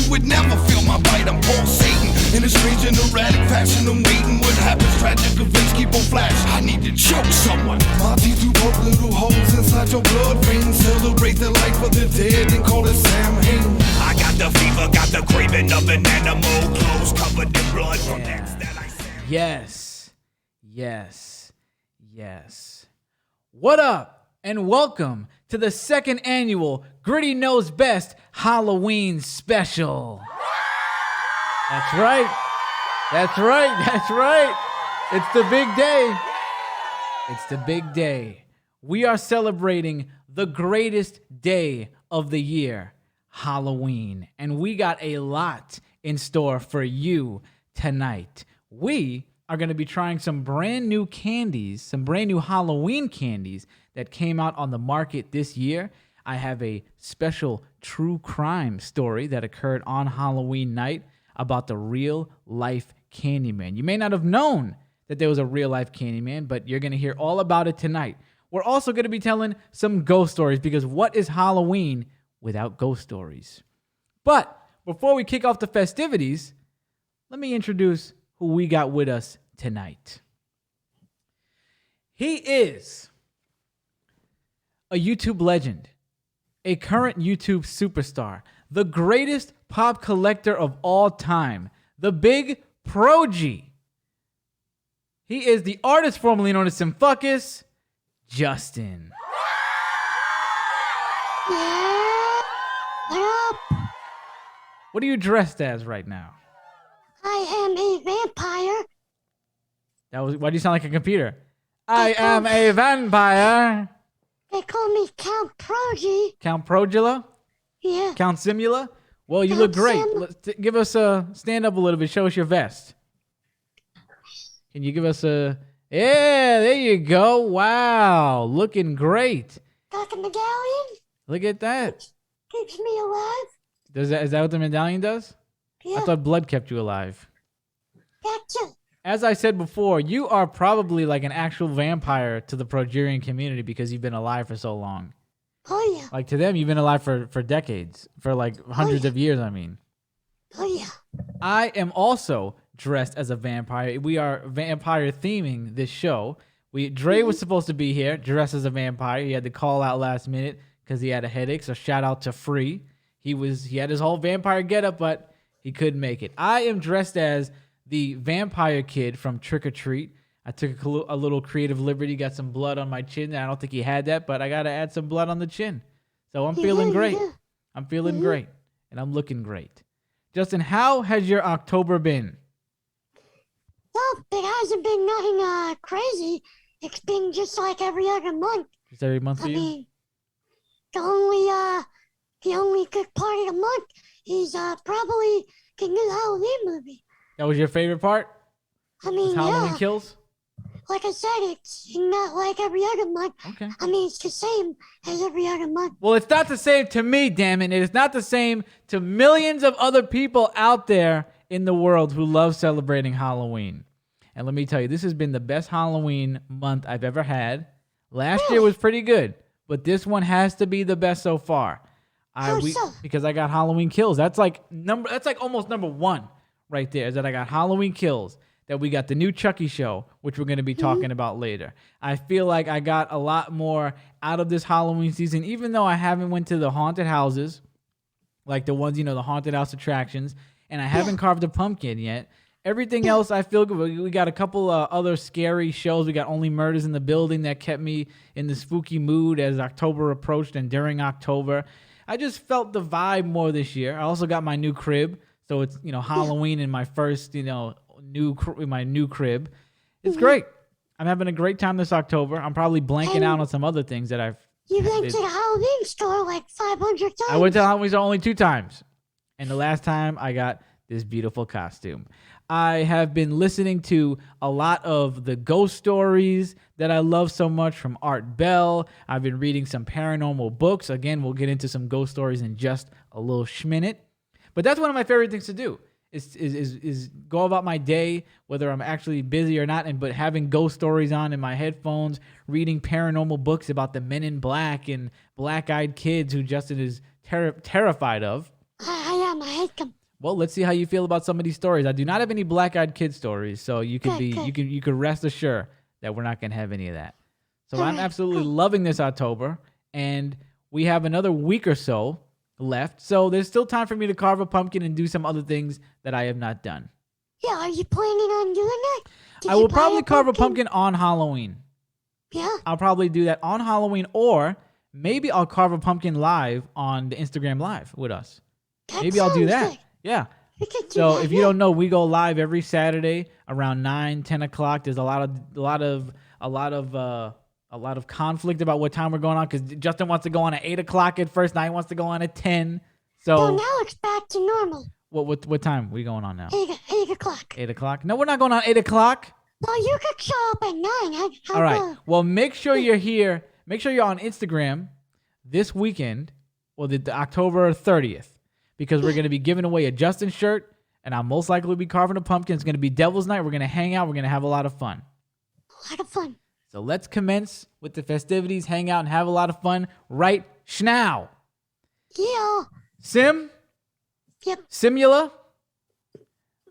would never feel my bite. I'm pulsating in a strange and erratic fashion. I'm waiting. What happens? Tragic events keep on flash. I need to choke someone. My teeth do poke little holes inside your blood veins. Celebrate the life of the dead and call it Samhain. I got the fever, got the craving of an animal. Clothes covered in blood from acts that I said. Yes, yes, yes. What up, and welcome to the second annual Gritty Knows Best Halloween special. That's right. That's right. That's right. It's the big day. It's the big day. We are celebrating the greatest day of the year, Halloween. And we got a lot in store for you tonight. We are going to be trying some brand new candies, some brand new Halloween candies that came out on the market this year. I have a special true crime story that occurred on Halloween night about the real life Candyman. You may not have known that there was a real life Candyman, but you're going to hear all about it tonight. We're also going to be telling some ghost stories because what is Halloween without ghost stories? But before we kick off the festivities, let me introduce who we got with us tonight. He is a YouTube legend, a current YouTube superstar, the greatest pop collector of all time, the Big Pro-G. He is the artist formerly known as Tsim I, Justin. Yeah. What up? What are you dressed as right now? I am a vampire. Why do you sound like a computer? I am a vampire. They call me Count Progy. Count Progula? Yeah. Count Simula? Well, you Count look great. Sim. Give us a stand up a little bit. Show us your vest. Can you give us a... Yeah, there you go. Wow. Looking great. Got the medallion. Look at that. Keeps me alive. Is that what the medallion does? Yeah. I thought blood kept you alive. Gotcha. As I said before, you are probably like an actual vampire to the Progerian community because you've been alive for so long. Oh, yeah. Like to them, you've been alive for decades, for like hundreds of years, I mean. Oh, yeah. I am also dressed as a vampire. We are vampire theming this show. Dre was supposed to be here dressed as a vampire. He had to call out last minute because he had a headache. So shout out to Free. He had his whole vampire getup, but he couldn't make it. I am dressed as the vampire kid from Trick or Treat. I took a little creative liberty, got some blood on my chin. I don't think he had that, but I got to add some blood on the chin. So I'm feeling great. Yeah. I'm feeling great, and I'm looking great. Justin, how has your October been? Well, it hasn't been nothing crazy. It's been just like every other month. Just every month for I you? mean, the only good part of the month is probably the new Halloween movie. That was your favorite part? I mean, Halloween yeah. Kills? Like I said, it's not like every other month. Okay. I mean, it's the same as every other month. Well, it's not the same to me, damn it. It is not the same to millions of other people out there in the world who love celebrating Halloween. And let me tell you, this has been the best Halloween month I've ever had. Last year was pretty good, but this one has to be the best so far. Because I got Halloween Kills. That's like almost number one right there, is that I got Halloween Kills. That we got the new Chucky show, which we're going to be talking about later. I feel like I got a lot more out of this Halloween season, even though I haven't went to the haunted houses, like the ones, the haunted house attractions, and I haven't carved a pumpkin yet. Everything else, I feel good. We got a couple other scary shows. We got Only Murders in the Building that kept me in the spooky mood as October approached and during October. I just felt the vibe more this year. I also got my new crib, so it's Halloween in my first my new crib. It's great. I'm having a great time this October. I'm probably blanking out on some other things that You went to the Halloween store like 500 times. I went to the Halloween store only 2 times. And the last time I got this beautiful costume. I have been listening to a lot of the ghost stories that I love so much from Art Bell. I've been reading some paranormal books. Again, we'll get into some ghost stories in just a little schminute. But that's one of my favorite things to do. Is go about my day, whether I'm actually busy or not, but having ghost stories on in my headphones, reading paranormal books about the Men in Black and black-eyed kids who Justin is terrified of. I am. I like them. Well, let's see how you feel about some of these stories. I do not have any black-eyed kid stories, so you could Good. you could rest assured that we're not gonna have any of that. So All I'm right, absolutely cool. loving this October, and we have another week or so left. So there's still time for me to carve a pumpkin and do some other things that I have not done. Yeah, are you planning on doing that? Did I you will buy probably carve a pumpkin on Halloween. Yeah. I'll probably do that on Halloween, or maybe I'll carve a pumpkin live on the Instagram Live with us. That Maybe I'll do sounds that. good. Yeah. We could do So that, if you yeah. don't know, we go live every Saturday around 9, 10 o'clock. There's a lot of conflict about what time we're going on because Justin wants to go on at 8 o'clock at first. Now he wants to go on at 10. No, So now it's back to normal. what time are we going on now? 8 o'clock. 8 o'clock? No, we're not going on 8 o'clock. Well, you could show up at 9. All right. Well, make sure you're here. Make sure you're on Instagram this weekend, or the October 30th, because we're going to be giving away a Justin shirt, and I'll most likely be carving a pumpkin. It's going to be Devil's Night. We're going to hang out. We're going to have a lot of fun. A lot of fun. So let's commence with the festivities, hang out, and have a lot of fun right now. Yeah. Sim? Yep. Simula?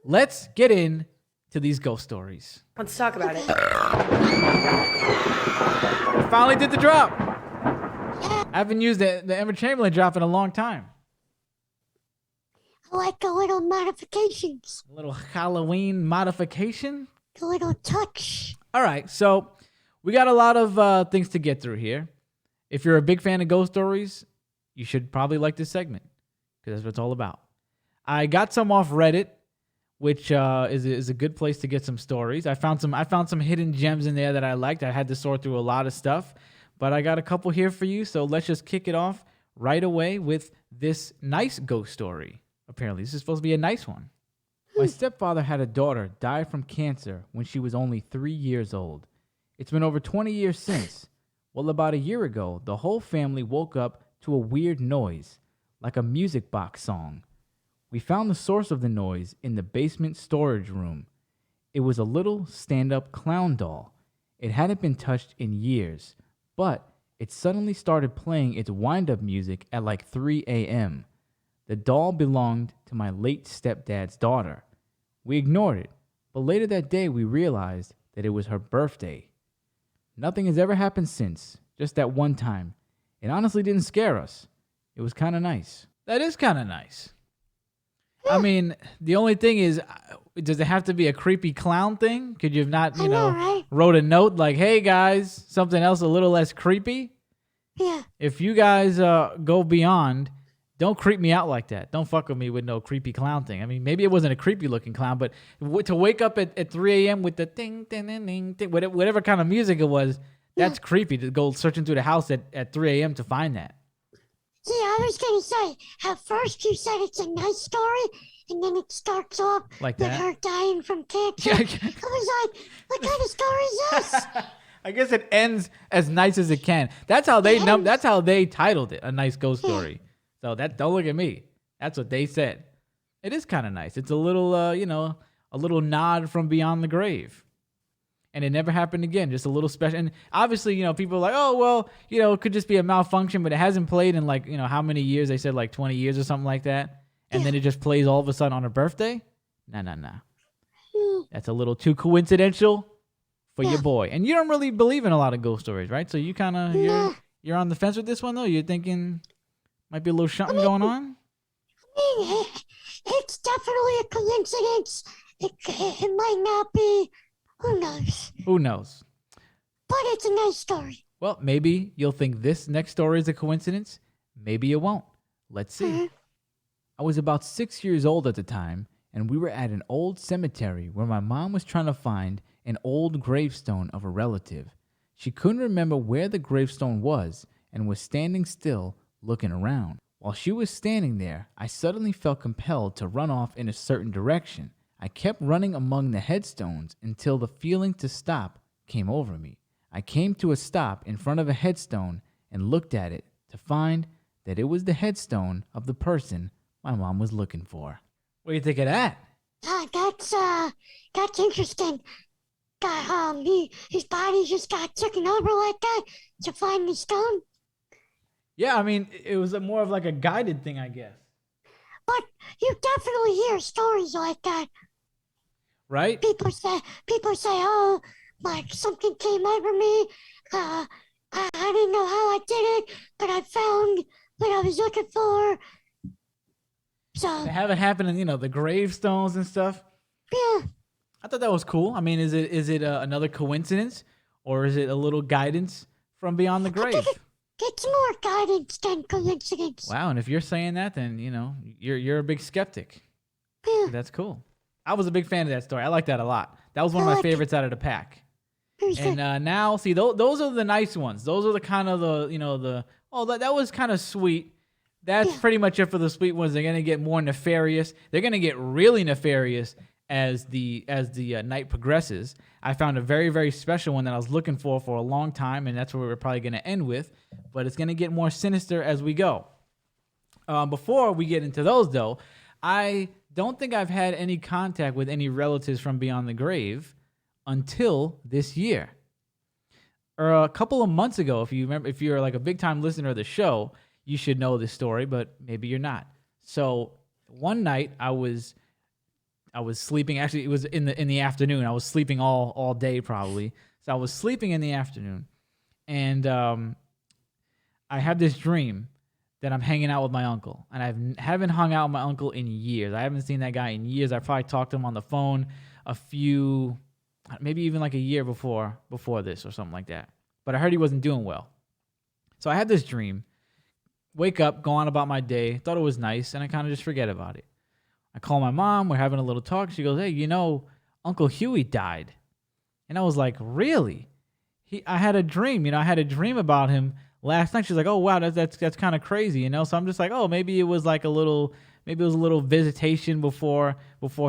Let's get in to these ghost stories. Let's talk about it. We finally did the drop. I haven't used the Emma Chamberlain drop in a long time. I like the little modifications. A little Halloween modification. The little touch. All right, so we got a lot of things to get through here. If you're a big fan of ghost stories, you should probably like this segment because that's what it's all about. I got some off Reddit, which is a good place to get some stories. I found some hidden gems in there that I liked. I had to sort through a lot of stuff, but I got a couple here for you. So let's just kick it off right away with this nice ghost story. Apparently, this is supposed to be a nice one. My stepfather had a daughter die from cancer when she was only 3 years old. It's been over 20 years since. Well, about a year ago, the whole family woke up to a weird noise, like a music box song. We found the source of the noise in the basement storage room. It was a little stand-up clown doll. It hadn't been touched in years, but it suddenly started playing its wind-up music at like 3 a.m. The doll belonged to my late stepdad's daughter. We ignored it, but later that day we realized that it was her birthday. Nothing has ever happened since, just that one time. It honestly didn't scare us. It was kind of nice. That is kind of nice. I mean, the only thing is, does it have to be a creepy clown thing? Could you have not, I know, right? wrote a note like, hey guys, something else a little less creepy? Yeah. If you guys go beyond, don't creep me out like that. Don't fuck with me with no creepy clown thing. I mean, maybe it wasn't a creepy looking clown, but to wake up at 3 a.m. with the ding, ding, ding, ding, ding, whatever kind of music it was, that's creepy to go searching through the house at 3 a.m. to find that. See, I was going to say, at first you said it's a nice story, and then it starts off Like with that? her dying from cancer. Yeah. I was like, what kind of story is this? I guess it ends as nice as it can. That's how they that's how they titled it, A Nice Ghost Story. So don't look at me. That's what they said. It is kind of nice. It's a little a little nod from beyond the grave. And it never happened again. Just a little special. And obviously, people are like, oh, well, it could just be a malfunction, but it hasn't played in like, how many years? They said like 20 years or something like that. And then it just plays all of a sudden on her birthday? Nah. That's a little too coincidental for your boy. And you don't really believe in a lot of ghost stories, right? So you kind of, you're on the fence with this one, though? You're thinking might be a little something going on? I mean, it's definitely a coincidence. It might not be. Who knows? Who knows? But it's a nice story. Well, maybe you'll think this next story is a coincidence. Maybe you won't. Let's see. I was about 6 years old at the time, and we were at an old cemetery where my mom was trying to find an old gravestone of a relative. She couldn't remember where the gravestone was and was standing still, looking around. While she was standing there, I suddenly felt compelled to run off in a certain direction. I kept running among the headstones until the feeling to stop came over me. I came to a stop in front of a headstone and looked at it to find that it was the headstone of the person my mom was looking for. What do you think of that? That's interesting. His body just got taken over like that to find the stone. Yeah, I mean, it was more of like a guided thing, I guess. But you definitely hear stories like that. right? People say, oh, like something came over me. I didn't know how I did it, but I found what I was looking for. They So, have it happen in the gravestones and stuff. yeah, I thought that was cool. I mean, is it another coincidence, or is it a little guidance from beyond the I think grave? it's more guidance than coincidence. Wow, and if you're saying that, then you're a big skeptic. Yeah, That's cool. I was a big fan of that story. I like that a lot. That was one of I my like it. favorites out of the pack. Who's And good? now, see, those are the nice ones. Those are the kind of that was kind of sweet. That's Yeah. pretty much it for the sweet ones. They're gonna get more nefarious. They're gonna get really nefarious as the night progresses. I found a very, very special one that I was looking for a long time, and that's what we're probably gonna end with. But it's gonna get more sinister as we go. Before we get into those, though, I don't think I've had any contact with any relatives from beyond the grave until this year. Or a couple of months ago, if you remember, if you're like a big time listener of the show, you should know this story, but maybe you're not. So one night I was sleeping. Actually, it was in the afternoon. I was sleeping all day probably. So I was sleeping in the afternoon, and I had this dream that I'm hanging out with my uncle, and haven't hung out with my uncle in years. I haven't seen that guy in years. I probably talked to him on the phone maybe even like a year before this or something like that. But I heard he wasn't doing well. So I had this dream, wake up, go on about my day, thought it was nice, and I kind of just forget about it. I call my mom, we're having a little talk. She goes, hey, Uncle Huey died. And I was like, really? I had a dream, I had a dream about him last night. She's like, oh wow, that's kind of crazy, So I'm just like, oh, maybe it was a little visitation before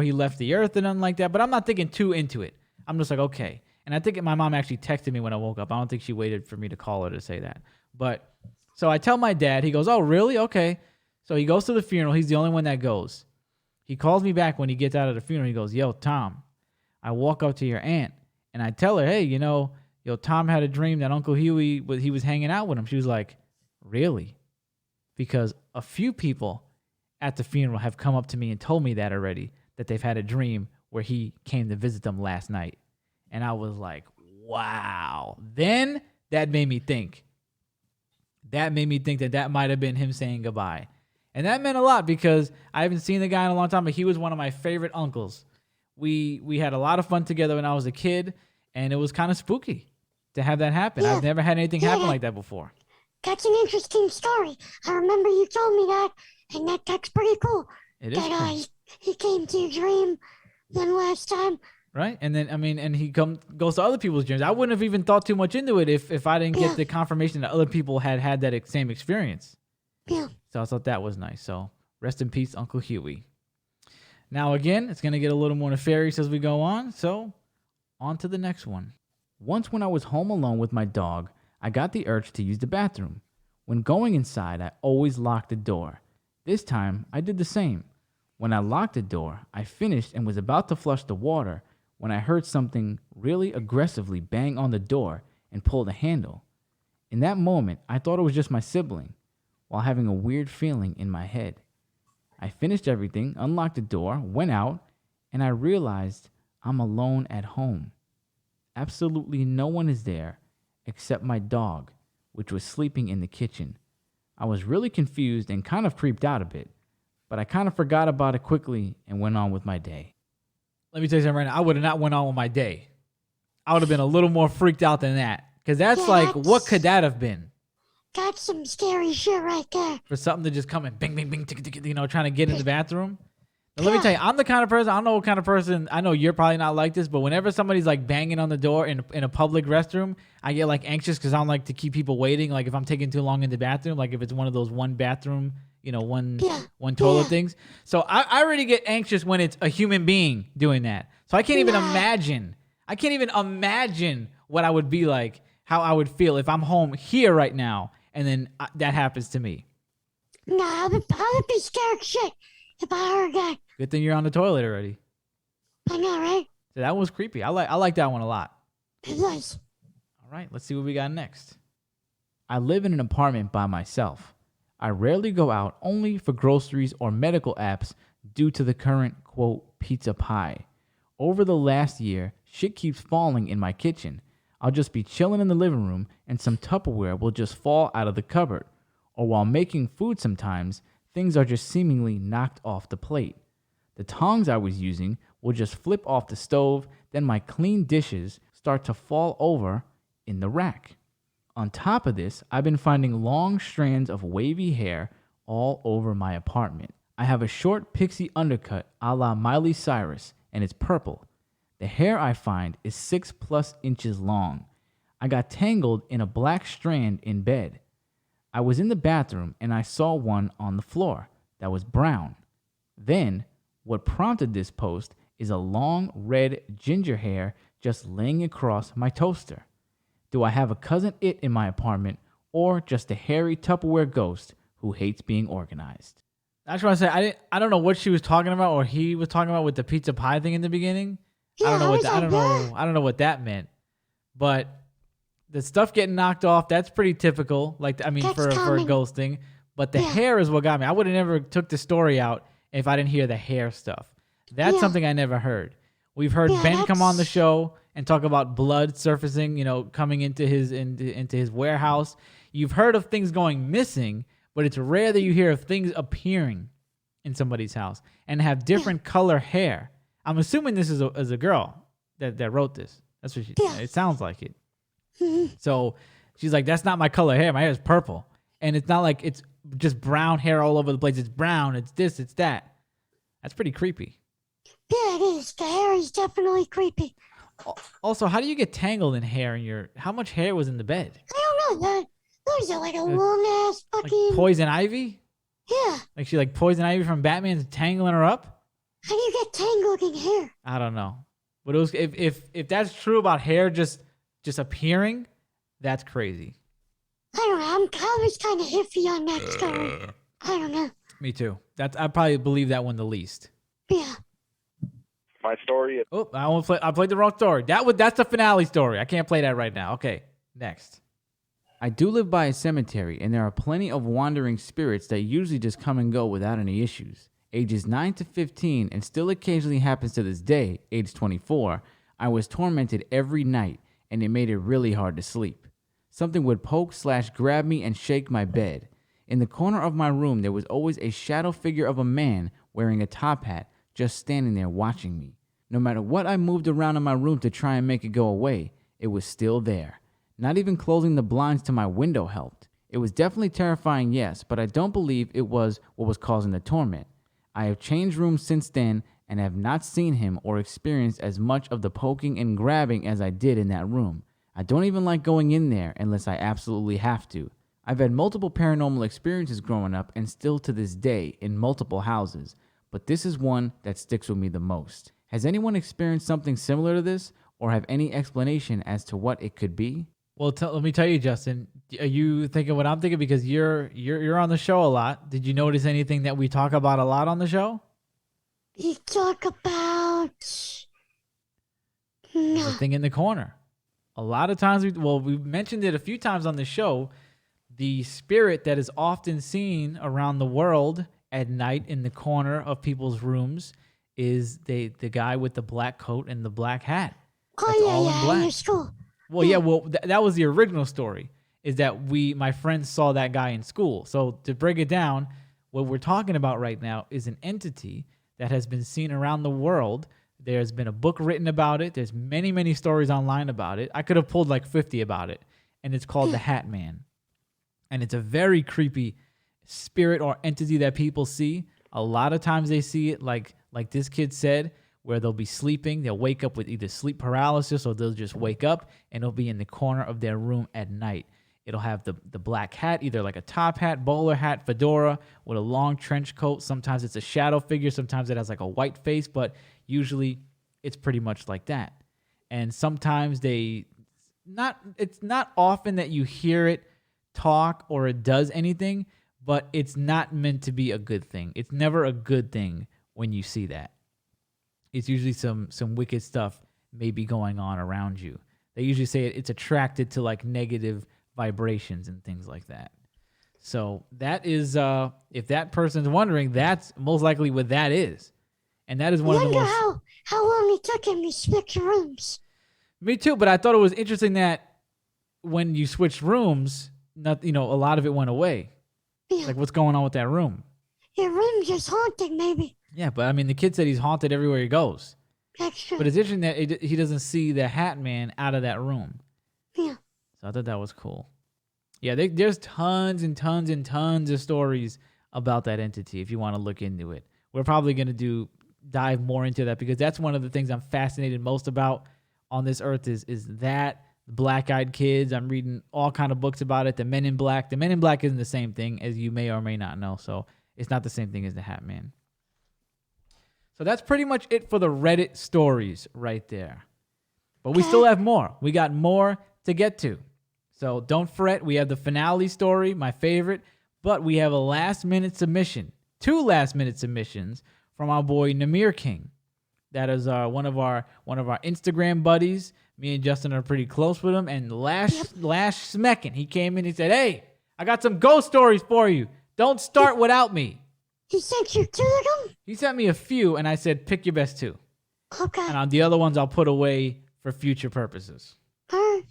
he left the earth and nothing like that. But I'm not thinking too into it. I'm just like, okay. And I think my mom actually texted me when I woke up. I don't think she waited for me to call her to say that. But so I tell my dad, he goes, oh, really? Okay. So he goes to the funeral. He's the only one that goes. He calls me back when he gets out of the funeral. He goes, yo, Tom, I walk up to your aunt and I tell her, hey, Tom had a dream that Uncle Huey, he was hanging out with him. She was like, really? Because a few people at the funeral have come up to me and told me that already, that they've had a dream where he came to visit them last night. And I was like, wow. Then that made me think. That might have been him saying goodbye. And that meant a lot because I haven't seen the guy in a long time, but he was one of my favorite uncles. We had a lot of fun together when I was a kid, and it was kind of spooky to have that happen. Yeah. I've never had anything happen like that before. That's an interesting story. I remember you told me that, and that's pretty cool. It is cool. He came to your dream then last time. Right? And then, and he goes to other people's dreams. I wouldn't have even thought too much into it if I didn't get the confirmation that other people had that same experience. Yeah. So I thought that was nice. So rest in peace, Uncle Huey. Now, again, it's going to get a little more nefarious as we go on. So on to the next one. Once when I was home alone with my dog, I got the urge to use the bathroom. When going inside, I always locked the door. This time, I did the same. When I locked the door, I finished and was about to flush the water when I heard something really aggressively bang on the door and pull the handle. In that moment, I thought it was just my sibling, while having a weird feeling in my head. I finished everything, unlocked the door, went out, and I realized I'm alone at home. Absolutely no one is there except my dog, which was sleeping in the kitchen. I was really confused and kind of creeped out a bit, but I kind of forgot about it quickly and went on with my day. Let me tell you something right now. I would have not went on with my day. I would have been a little more freaked out than that. Because that's what could that have been? That's some scary shit right there. For something to just come and bing, bing, bing, tick, tick, trying to get in the bathroom. Now, let me tell you, I'm the kind of person, I don't know what kind of person, I know you're probably not like this, but whenever somebody's banging on the door in a public restroom, I get anxious because I don't like to keep people waiting. If I'm taking too long in the bathroom, if it's one of those one bathroom, one toilet things. So I already get anxious when it's a human being doing that. So I can't even imagine. I can't even imagine what I would be like, how I would feel if I'm home here right now and then that happens to me. Nah, I would be scared shit if I heard that. Good thing you're on the toilet already. I know, right? So that was creepy. I like that one a lot. It was. All right, let's see what we got next. I live in an apartment by myself. I rarely go out, only for groceries or medical apps due to the current, quote, pizza pie. Over the last year, shit keeps falling in my kitchen. I'll just be chilling in the living room and some Tupperware will just fall out of the cupboard. Or while making food sometimes, things are just seemingly knocked off the plate. The tongs I was using will just flip off the stove, then my clean dishes start to fall over in the rack. On top of this, I've been finding long strands of wavy hair all over my apartment. I have a short pixie undercut a la Miley Cyrus, and it's purple. The hair I find is 6+ inches long. I got tangled in a black strand in bed. I was in the bathroom and I saw one on the floor that was brown. Then, what prompted this post is a long red ginger hair just laying across my toaster. Do I have a cousin it in my apartment or just a hairy Tupperware ghost who hates being organized? I just want to say I don't know what she was talking about or he was talking about with the pizza pie thing in the beginning. Yeah, I don't know what that meant. But the stuff getting knocked off, that's pretty typical. Like That's for a ghosting. But the hair is what got me. I would have never took the story out if I didn't hear the hair stuff. That's something I never heard. We've heard Ben come on the show and talk about blood surfacing, coming into his warehouse. You've heard of things going missing, but it's rare that you hear of things appearing in somebody's house and have different color hair. I'm assuming this is a girl that wrote this. That's what it sounds like it. So she's like, that's not my color hair. My hair is purple. And it's not like it's just brown hair all over the place. It's brown. It's this. It's that. That's pretty creepy. Yeah, it is. The hair is definitely creepy. Also, how do you get tangled in hair how much hair was in the bed? I don't know. That was like a long ass fucking. Like poison ivy? Yeah. Like she like poison ivy from Batman's tangling her up? How do you get tangled in hair? I don't know. But it was if that's true about hair just appearing, that's crazy. I don't know. I was kind of iffy on that story. I don't know. Me too. I probably believe that one the least. Yeah. My story. Oh, I played the wrong story. That's the finale story. I can't play that right now. Okay, next. I do live by a cemetery, and there are plenty of wandering spirits that usually just come and go without any issues. Ages 9 to 15, and still occasionally happens to this day, age 24, I was tormented every night, and it made it really hard to sleep. Something would poke/grab me and shake my bed. In the corner of my room, there was always a shadow figure of a man wearing a top hat, just standing there watching me. No matter what I moved around in my room to try and make it go away, it was still there. Not even closing the blinds to my window helped. It was definitely terrifying, yes, but I don't believe it was what was causing the torment. I have changed rooms since then and have not seen him or experienced as much of the poking and grabbing as I did in that room. I don't even like going in there unless I absolutely have to. I've had multiple paranormal experiences growing up and still to this day in multiple houses, but this is one that sticks with me the most. Has anyone experienced something similar to this or have any explanation as to what it could be? Well, let me tell you, Justin. Are you thinking what I'm thinking? Because you're on the show a lot. Did you notice anything that we talk about a lot on the show? You talk about The thing in the corner. A lot of times, we've mentioned it a few times on the show. The spirit that is often seen around the world at night in the corner of people's rooms is the guy with the black coat and the black hat. That's all in black. In your school. Well, yeah, that was the original story, is that my friends saw that guy in school. So to break it down, what we're talking about right now is an entity that has been seen around the world. There's been a book written about it. There's many, many stories online about it. I could have pulled like 50 about it. And it's called the Hat Man. And it's a very creepy spirit or entity that people see. A lot of times they see it like this kid said, where they'll be sleeping. They'll wake up with either sleep paralysis or they'll just wake up and it'll be in the corner of their room at night. It'll have the black hat, either like a top hat, bowler hat, fedora with a long trench coat. Sometimes it's a shadow figure. Sometimes it has like a white face, but usually it's pretty much like that. And sometimes it's not often that you hear it talk or it does anything, but it's not meant to be a good thing. It's never a good thing when you see that. It's usually some wicked stuff maybe going on around you. They usually say it's attracted to like negative vibrations and things like that. So that is, if that person's wondering, that's most likely what that is. And that is one of the Wonder most... how long it took him to switch rooms. Me too, but I thought it was interesting that when you switched rooms, a lot of it went away. Yeah. Like, what's going on with that room? Your room just haunted, maybe. Yeah, but I mean, the kid said he's haunted everywhere he goes. That's true. But it's interesting that he doesn't see the Hat Man out of that room. Yeah. So I thought that was cool. Yeah, there's tons and tons and tons of stories about that entity if you want to look into it. We're probably going to dive more into that because that's one of the things I'm fascinated most about on this earth is that black-eyed kids. I'm reading all kind of books about it. The Men in Black. The Men in Black isn't the same thing, as you may or may not know. So it's not the same thing as the Hat Man. So that's pretty much it for the Reddit stories right there. But we still have more. We got more to get to. So don't fret. We have the finale story, my favorite. But we have a last-minute submission. 2 last-minute submissions from our boy Namir King. That is one of our Instagram buddies. Me and Justin are pretty close with him. And last smecking, he came in and said, "Hey, I got some ghost stories for you. Don't start without me." He sent you 2 of them? He sent me a few, and I said, pick your best 2. Okay. And on the other ones, I'll put away for future purposes. Alright.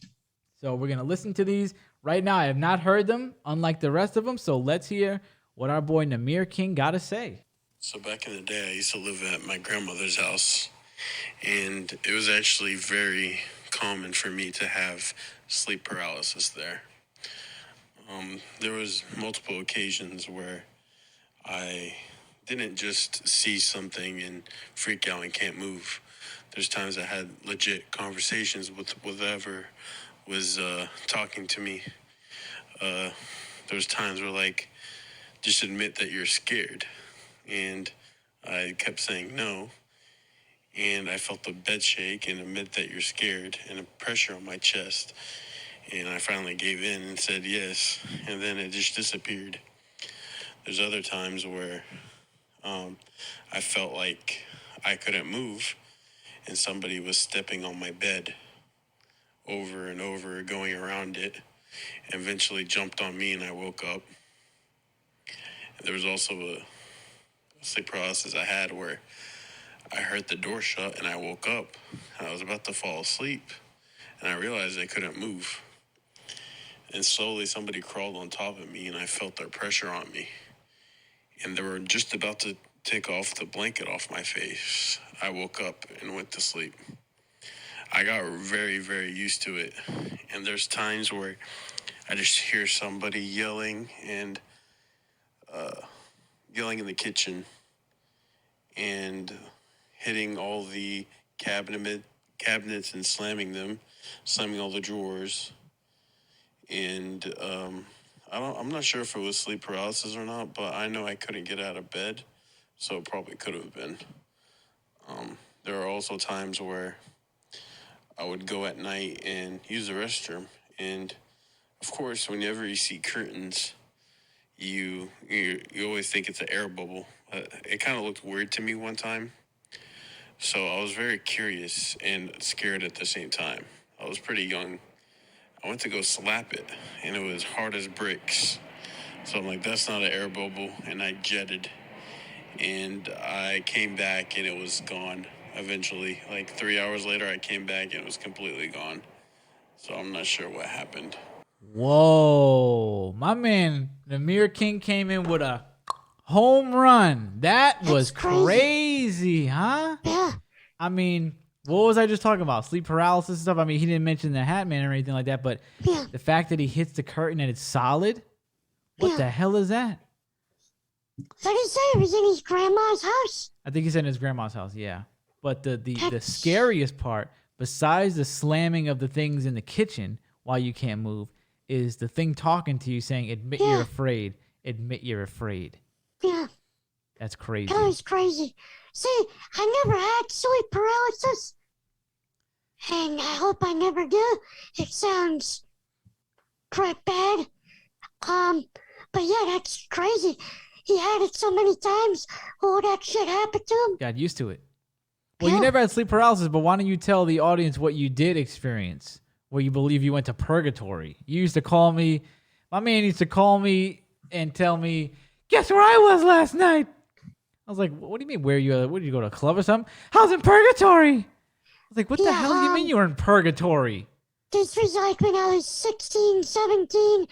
So we're going to listen to these. Right now, I have not heard them, unlike the rest of them. So let's hear what our boy Namir King got to say. So back in the day, I used to live at my grandmother's house, and it was actually very common for me to have sleep paralysis there. There was multiple occasions where I didn't just see something and freak out and can't move. There's times I had legit conversations with whatever was talking to me. There's times where, like, just admit that you're scared. And I kept saying no. And I felt the bed shake and admit that you're scared and a pressure on my chest. And I finally gave in and said yes. And then it just disappeared. There's other times where I felt like I couldn't move and somebody was stepping on my bed over and over, going around it, and eventually jumped on me and I woke up. And there was also a sleep paralysis I had where I heard the door shut and I woke up and I was about to fall asleep and I realized I couldn't move. And slowly somebody crawled on top of me and I felt their pressure on me. And they were just about to take off the blanket off my face. I woke up and went to sleep. I got very, very used to it. And there's times where I just hear somebody yelling and yelling in the kitchen and hitting all the cabinets and slamming all the drawers. And I'm not sure if it was sleep paralysis or not, but I know I couldn't get out of bed, so it probably could have been. There are also times where I would go at night and use the restroom, and of course, whenever you see curtains, you always think it's an air bubble. It kind of looked weird to me one time, so I was very curious and scared at the same time. I was pretty young. I went to go slap it, and it was hard as bricks. So I'm like, that's not an air bubble, and I jetted. And I came back, and it was gone eventually. Like 3 hours later, I came back, and it was completely gone. So I'm not sure what happened. Whoa. My man, Namir King, came in with a home run. That was crazy, huh? Yeah. I mean, what was I just talking about? Sleep paralysis and stuff? I mean, he didn't mention the Hat Man or anything like that, but the fact that he hits the curtain and it's solid, what the hell is that? What did he say? It was in his grandma's house? I think he said in his grandma's house, yeah. But the scariest part, besides the slamming of the things in the kitchen while you can't move, is the thing talking to you saying, admit you're afraid. Admit you're afraid. Yeah. That's crazy. That was crazy. See, I never had sleep paralysis. And I hope I never do. It sounds quite bad. But yeah, that's crazy. He had it so many times. All that shit happened to him. Got used to it. Well, you never had sleep paralysis, but why don't you tell the audience what you did experience, where you believe you went to purgatory? You used to call me, my man used to call me and tell me, guess where I was last night? I was like, what do you mean? Where you? What did you go to a club or something? I was in purgatory. I was like, what the hell do you mean you were in purgatory? This was like when I was 16, 17.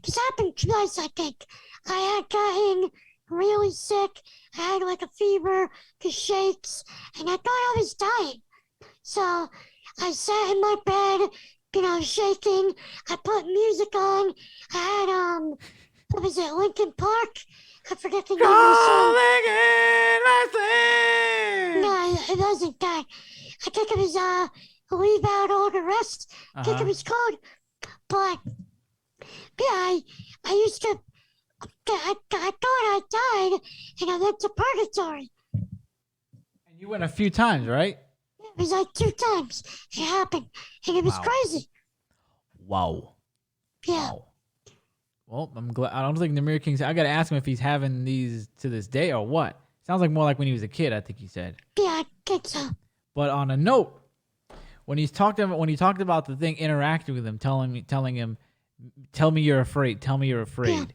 This happened twice, I think. I had gotten really sick. I had like a fever, the shakes, and I thought I was dying. So I sat in my bed, shaking. I put music on. I had, what was it, Linkin Park? I forget the name of the song. No, it wasn't that. I think it was, Leave Out All the Rest. I think it was called. But, yeah, I used to, I thought I died, and I went to purgatory. And you went a few times, right? It was like 2 times it happened, and it was crazy. Wow. Yeah. Wow. Well, I'm glad. I don't think the Mirror King said. I got to ask him if he's having these to this day or what. Sounds like more like when he was a kid, I think he said. Yeah, I think so. But on a note, when he talked about the thing interacting with him, telling him, tell me you're afraid, tell me you're afraid.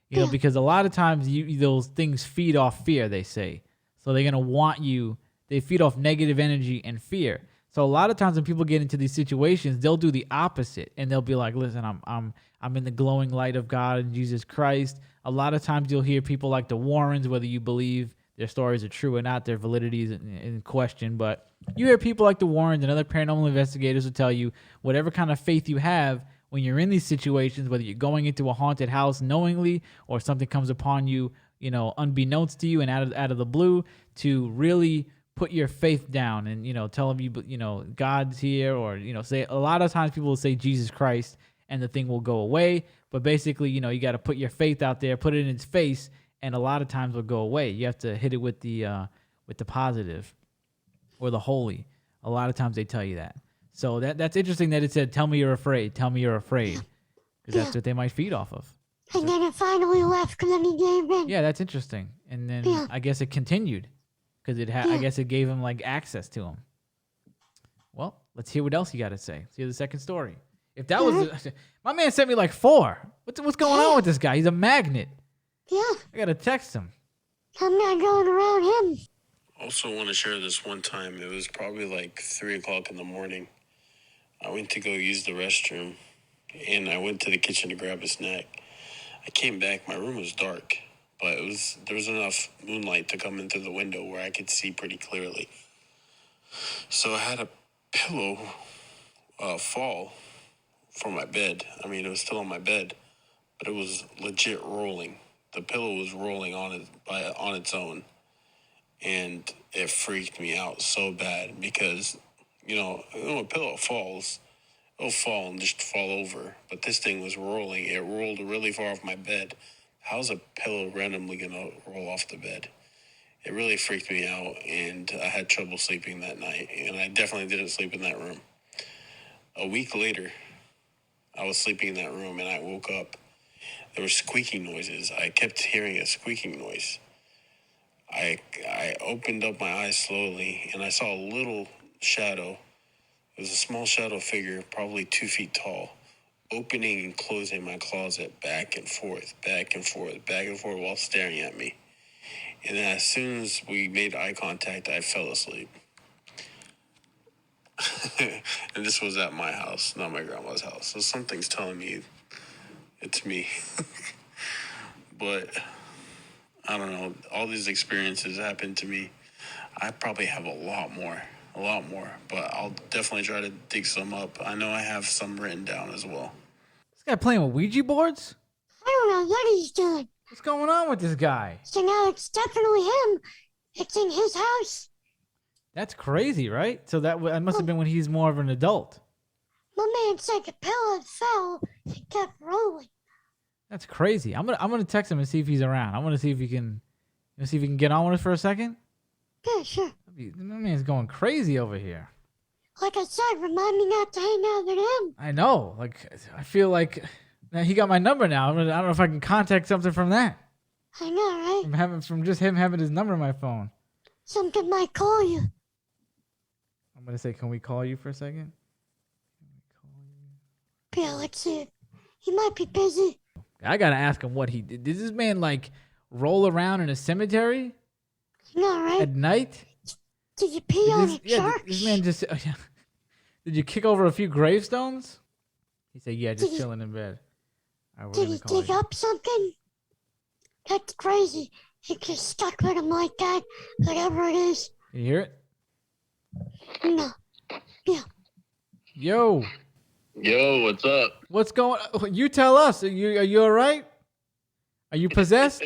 You know, because a lot of times those things feed off fear, they say. So they're gonna want you. They feed off negative energy and fear. So a lot of times when people get into these situations, they'll do the opposite, and they'll be like, "Listen, I'm in the glowing light of God and Jesus Christ." A lot of times you'll hear people like the Warrens, whether you believe their stories are true or not, their validity is in question. But you hear people like the Warrens and other paranormal investigators will tell you whatever kind of faith you have when you're in these situations, whether you're going into a haunted house knowingly or something comes upon you, unbeknownst to you and out of the blue, to really put your faith down and, tell them, God's here, or, say, a lot of times people will say Jesus Christ and the thing will go away. But basically, you got to put your faith out there, put it in its face, and a lot of times will go away. You have to hit it with the positive or the holy. A lot of times they tell you that. So that's interesting that it said, tell me you're afraid, tell me you're afraid. Because that's what they might feed off of. And then it finally left and then he gave in. Yeah, that's interesting. And then I guess it continued. Because I guess it gave him like access to him. Well, let's hear what else you got to say. Let's hear the second story. If that was my man sent me like 4. What's going on with this guy? He's a magnet. Yeah. I gotta text him. I'm not going around him. Also want to share this one time. It was probably like 3 o'clock in the morning. I went to go use the restroom, and I went to the kitchen to grab a snack. I came back. My room was dark, but there was enough moonlight to come into the window where I could see pretty clearly. So I had a pillow fall from my bed. I mean, it was still on my bed, but it was legit rolling. The pillow was rolling on its own, and it freaked me out so bad because, when a pillow falls, it'll fall and just fall over. But this thing was rolling. It rolled really far off my bed. How's a pillow randomly gonna roll off the bed? It really freaked me out, and I had trouble sleeping that night, and I definitely didn't sleep in that room. A week later, I was sleeping in that room, and I woke up. There were squeaking noises. I kept hearing a squeaking noise. I opened up my eyes slowly, and I saw a little shadow. It was a small shadow figure, probably 2 feet tall, opening and closing my closet back and forth, while staring at me. And then as soon as we made eye contact, I fell asleep. And this was at my house, not my grandma's house. So something's telling me it's me. But I don't know. All these experiences happened to me. I probably have a lot more. But I'll definitely try to dig some up. I know I have some written down as well. This guy playing with Ouija boards? I don't know what he's doing. What's going on with this guy? So now it's definitely him. It's in his house. That's crazy, right? So that must have been when he's more of an adult. My man said the pillow fell and kept rolling. That's crazy. I'm gonna text him and see if he's around. I want to see if he can get on with us for a second. Yeah, sure. My man's going crazy over here. Like I said, remind me not to hang out with him. I know. Like I feel like now he got my number now. I don't know if I can contact something from that. I know, right? From just him having his number on my phone. Something might call you. I'm gonna say, can we call you for a second? Yeah, let's see it. He might be busy. I gotta ask him what he did. Did this man like roll around in a cemetery No, right? at night? Did you pee on a church? This man just. Did you kick over a few gravestones? He said, "Yeah, just chilling in bed." All right, we're Did gonna he call dig you. up something? That's crazy. It just stuck with him like that. Whatever it is. Can you hear it? No. Yeah. Yo, Yo, what's up? what's going? You tell us. Are you all right? Are you possessed?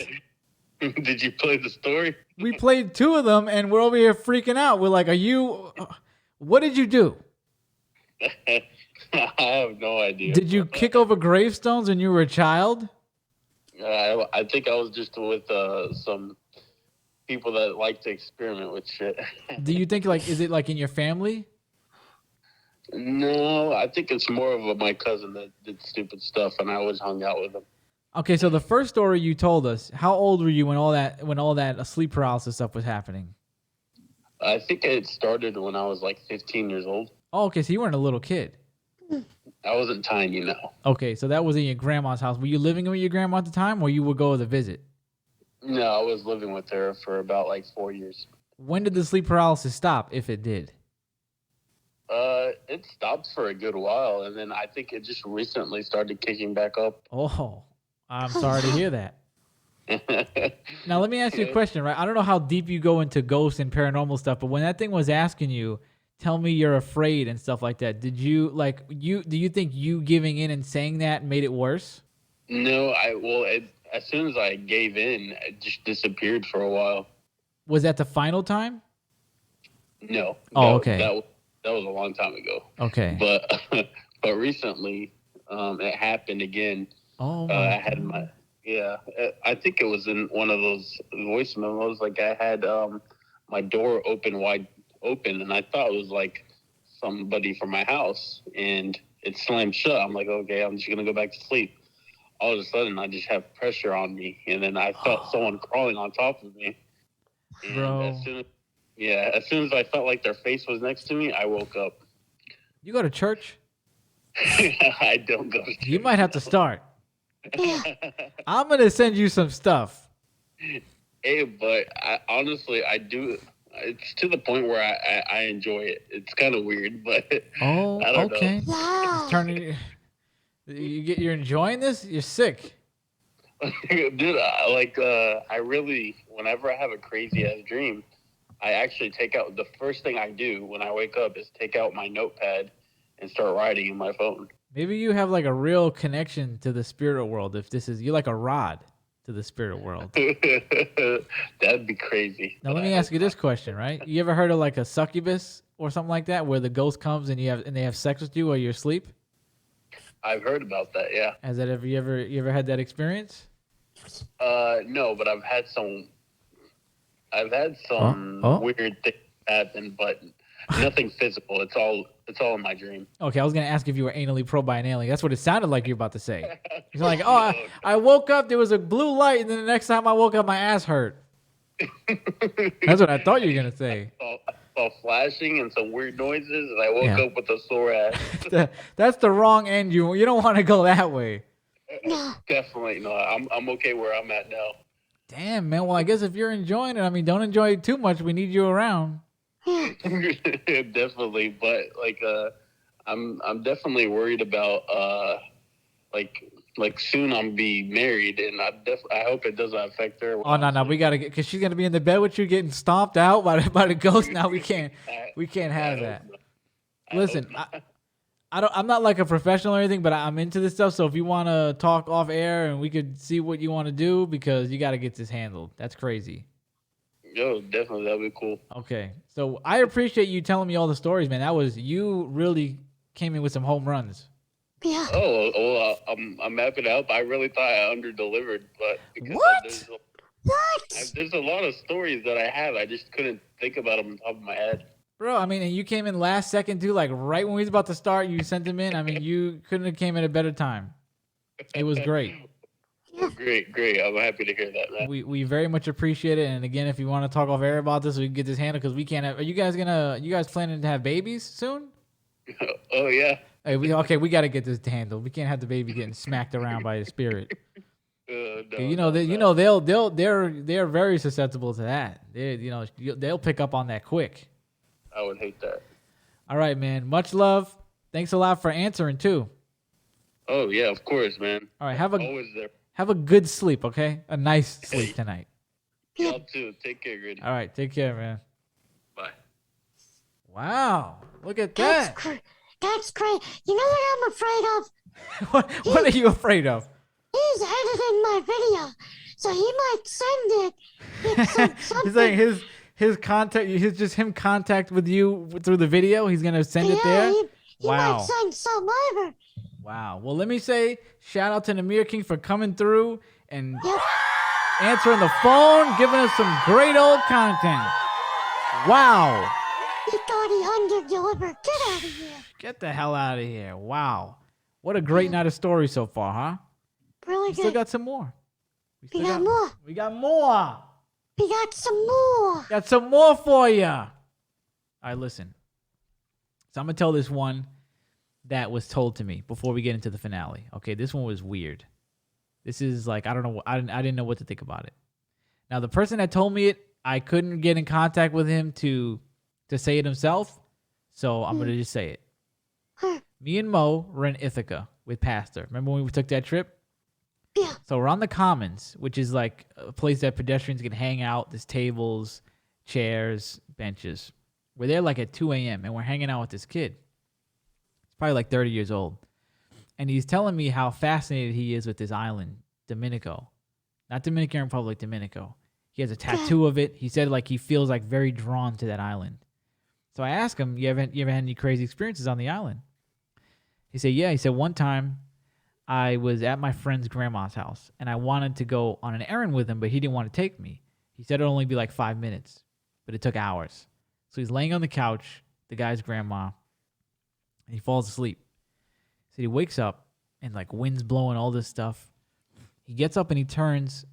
Did you play the story? We played 2 of them, and we're over here freaking out. We're like, "Are you? What did you do? I have no idea. Did you kick over gravestones when you were a child?" I think I was just with some people that like to experiment with shit. Do you think like is it like in your family? No, I think it's more of my cousin that did stupid stuff, and I always hung out with him. Okay, so the first story you told us, how old were you when all that sleep paralysis stuff was happening? I think it started when I was like 15 years old. Oh, okay, so you weren't a little kid. I wasn't tiny, no. Okay, so that was in your grandma's house. Were you living with your grandma at the time, or you would go as a visit? No, I was living with her for about like 4 years. When did the sleep paralysis stop, if it did? It stopped for a good while, and then I think it just recently started kicking back up. Oh, I'm sorry to hear that. Now, let me ask you a question, right? I don't know how deep you go into ghosts and paranormal stuff, but when that thing was asking you, tell me you're afraid and stuff like that, do you think you giving in and saying that made it worse? No, as soon as I gave in, it just disappeared for a while. Was that the final time? No. Oh, okay. That was a long time ago. Okay. But recently, it happened again. Oh, I had I think it was in one of those voice memos. Like I had my door wide open, and I thought it was like somebody from my house, and it slammed shut. I'm like, okay, I'm just gonna go back to sleep. All of a sudden, I just have pressure on me, and then I felt someone crawling on top of me. And bro. as soon as I felt like their face was next to me, I woke up. You go to church? I don't go to church. You might have to start. I'm going to send you some stuff. Hey, but honestly, I do. It's to the point where I enjoy it. It's kind of weird, but Oh, I don't okay. Wow. It's turning. You're enjoying this? You're sick. Dude, I really, whenever I have a crazy ass dream, I actually take out, the first thing I do when I wake up is take out my notepad and start writing in my phone. Maybe you have like a real connection to the spirit world. If this is, you're like a rod to the spirit world. That'd be crazy. Now let me ask you this question, right? You ever heard of like a succubus or something like that, where the ghost comes and they have sex with you while you're asleep? I've heard about that, yeah. You ever had that experience? No, but I've had some weird things happen, but nothing physical. It's all in my dream. Okay, I was gonna ask if you were anally probed by an alien. That's what it sounded like you were about to say. You're like, oh, I woke up, there was a blue light, and then the next time I woke up, my ass hurt. That's what I thought you were gonna say. I saw flashing and some weird noises, and I woke up with a sore ass. That's the wrong end. You don't want to go that way. No. Definitely no. I'm okay where I'm at now. Damn, man. Well, I guess if you're enjoying it, I mean, don't enjoy it too much. We need you around. Definitely, but I'm definitely worried about like soon I'm be married, and I hope it doesn't affect her. Oh no, we gotta get, because she's gonna be in the bed with you getting stomped out by the ghost. Now we can't have that. Listen, I'm not like a professional or anything, but I'm into this stuff. So if you want to talk off air and we could see what you want to do, because you got to get this handled. That's crazy. Yo, definitely, that'd be cool. Okay, so I appreciate you telling me all the stories, man. You really came in with some home runs. Yeah. Oh, well, I'm happy to help. I really thought I under-delivered, but because What? there's a lot of stories that I have. I just couldn't think about them on top of my head. Bro, I mean, and you came in last second too, like right when we was about to start, you sent them in. I mean, you couldn't have came in a better time. It was great. Great. I'm happy to hear that, man. We very much appreciate it. And again, if you want to talk off air about this, we can get this handled, because we can't have. Are you guys planning to have babies soon? Oh yeah. Hey, we got to get this handled. We can't have the baby getting smacked around by a spirit. No, They're very susceptible to that. They'll pick up on that quick. I would hate that. All right, man. Much love. Thanks a lot for answering too. Oh yeah, of course, man. All right, Always there. have a good sleep, okay? A nice sleep tonight. Y'all too. Take care, Gritty. All right, take care, man. Bye. Wow, look at That's that. that's great. You know what I'm afraid of? What are you afraid of? He's editing my video, so he might send it. It's something. He's saying his contact, his him contact with you through the video. He's gonna send it there. He Wow. might send some over. Wow. Well, let me say shout out to Namir King for coming through and Yep. answering the phone, giving us some great old content. Wow. He thought he under-delivered. Get out of here. Get the hell out of here. Wow. What a great night of stories so far, huh? Really We still good. got some more. We got more. We got more. We got some more. Got some more for you. All right, listen. So I'm going to tell this one that was told to me before we get into the finale. Okay, this one was weird. This is like, I don't know. I didn't know what to think about it. Now, the person that told me it, I couldn't get in contact with him to say it himself. So I'm going to just say it. Me and Mo were in Ithaca with Pastor. Remember when we took that trip? Yeah. So we're on the Commons, which is like a place that pedestrians can hang out. There's tables, chairs, benches. We're there like at 2 a.m. and we're hanging out with this kid. He's probably like 30 years old. And he's telling me how fascinated he is with this island, Dominico. Not Dominican Republic, Dominico. He has a tattoo of it. He said like he feels like very drawn to that island. So I asked him, you ever had any crazy experiences on the island? He said, yeah. He said, one time I was at my friend's grandma's house and I wanted to go on an errand with him, but he didn't want to take me. He said it'd only be like 5 minutes, but it took hours. So he's laying on the couch, the guy's grandma, and he falls asleep. So he wakes up and like wind's blowing, all this stuff. He gets up and he turns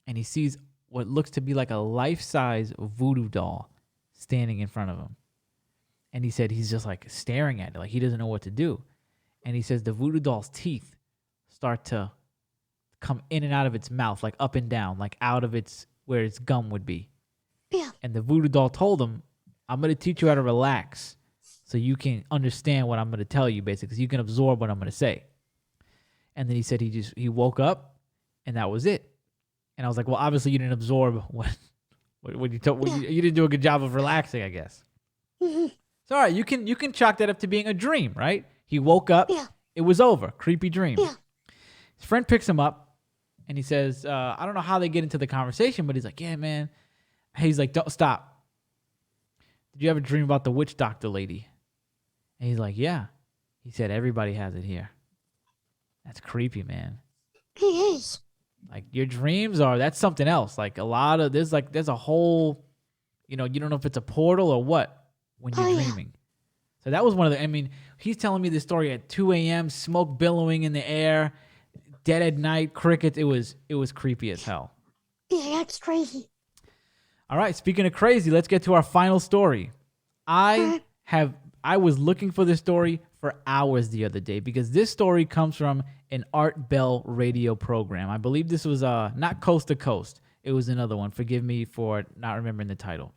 and he sees what looks to be like a life-size voodoo doll standing in front of him. And he said he's just like staring at it, like he doesn't know what to do. And he says the voodoo doll's teeth start to come in and out of its mouth, like up and down, like out of its, where its gum would be. Yeah. And the voodoo doll told him, I'm going to teach you how to relax so you can understand what I'm going to tell you, basically, so you can absorb what I'm going to say. And then he said he woke up and that was it. And I was like, well, obviously you didn't absorb what you told. You didn't do a good job of relaxing, I guess. Mm-hmm. So all right, you can chalk that up to being a dream, right? He woke up. Yeah. It was over. Creepy dream. Yeah. His friend picks him up, and he says, I don't know how they get into the conversation, but he's like, yeah, man. He's like, don't stop. Did you ever dream about the witch doctor lady? And he's like, yeah. He said, everybody has it here. That's creepy, man. He is. Like your dreams that's something else. Like a lot of, there's a whole, you don't know if it's a portal or what when you're dreaming. So that was one of the, he's telling me this story at 2 a.m., smoke billowing in the air, dead at night, crickets. It was creepy as hell. Yeah, that's crazy. All right, speaking of crazy, let's get to our final story. I was looking for this story for hours the other day because this story comes from an Art Bell radio program. I believe this was not Coast to Coast. It was another one. Forgive me for not remembering the title.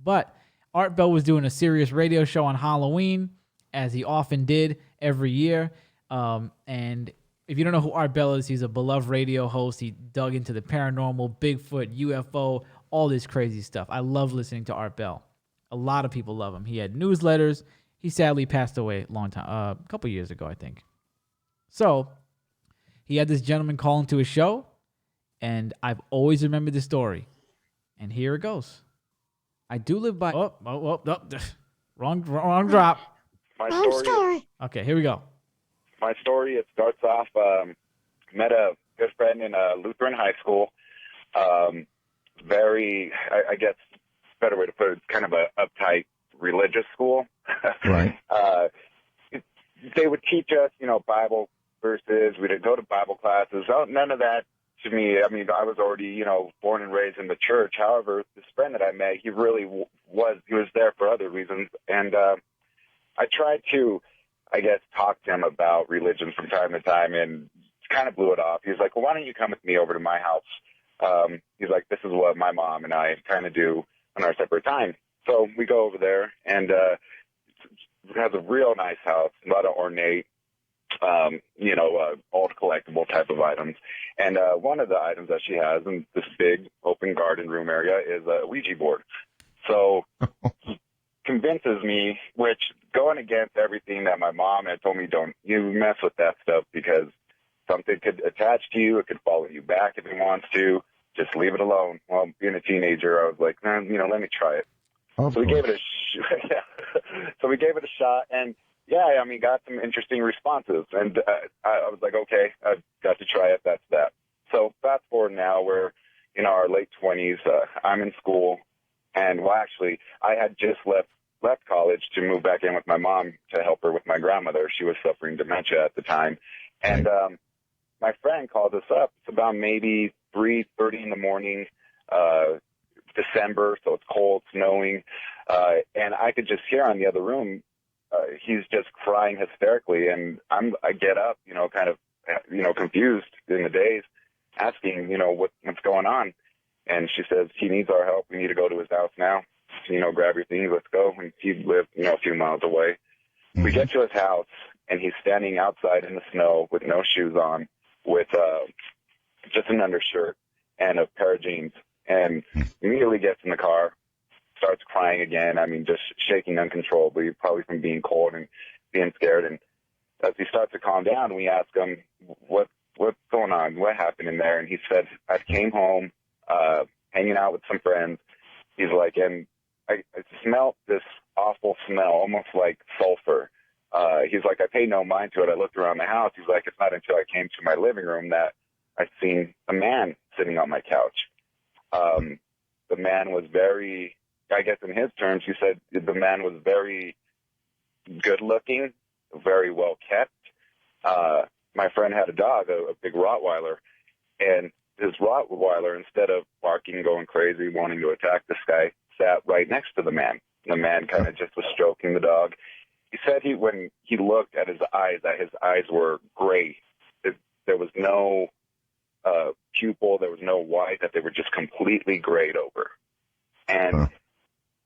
But Art Bell was doing a serious radio show on Halloween, as he often did every year. And if you don't know who Art Bell is, he's a beloved radio host. He dug into the paranormal, Bigfoot, UFO, all this crazy stuff. I love listening to Art Bell. A lot of people love him. He had newsletters. He sadly passed away a long time, a couple years ago, I think. So he had this gentleman call into his show, and I've always remembered this story. And here it goes. I do live by... Wrong drop. My I'm story. sorry. Okay, here we go. My story. It starts off. Met a good friend in Lutheran high school. Very, I guess, better way to put it, kind of a uptight religious school. Right. They would teach us, Bible verses. We'd go to Bible classes. None of that to me. I was already, born and raised in the church. However, this friend that I met, he really was there for other reasons. And I tried to I guess, talked to him about religion from time to time and kind of blew it off. He was like, well, why don't you come with me over to my house? He's like, this is what my mom and I kind of do on our separate time. So we go over there, and it has a real nice house, a lot of ornate, old collectible type of items. And one of the items that she has in this big open garden room area is a Ouija board. So he convinces me, which going against everything that my mom had told me, don't you mess with that stuff because something could attach to you. It could follow you back if it wants to. Just leave it alone. Well, being a teenager, I was like, let me try it. So we gave it a shot, and yeah, I mean, got some interesting responses, and I was like, okay, I've got to try it. That's that. So fast forward now, we're in our late 20s. I'm in school, and well, actually, I had just left college to move back in with my mom to help her with my grandmother. She was suffering dementia at the time, and my friend called us up. It's about maybe 3:30 in the morning. December, so it's cold, snowing, and I could just hear on the other room, he's just crying hysterically, and I get up, kind of, confused in the daze, asking, what's going on, and she says, he needs our help, we need to go to his house now, grab your things, let's go, and he lived, a few miles away. Mm-hmm. We get to his house, and he's standing outside in the snow with no shoes on, with just an undershirt and a pair of jeans. And immediately gets in the car, starts crying again. I mean, just shaking uncontrollably, probably from being cold and being scared. And as he starts to calm down, we ask him, what's going on? What happened in there? And he said, I came home, hanging out with some friends. He's like, and I smelled this awful smell, almost like sulfur. He's like, I paid no mind to it. I looked around the house. He's like, it's not until I came to my living room that I seen a man sitting on my couch. The man was very, I guess in his terms, he said the man was very good looking, very well kept. My friend had a dog, a big Rottweiler, and his Rottweiler, instead of barking, going crazy, wanting to attack this guy, sat right next to the man. The man kind of just was stroking the dog. He said when he looked at his eyes, that his eyes were gray. There was no pupil, there was no white, that they were just completely grayed over. And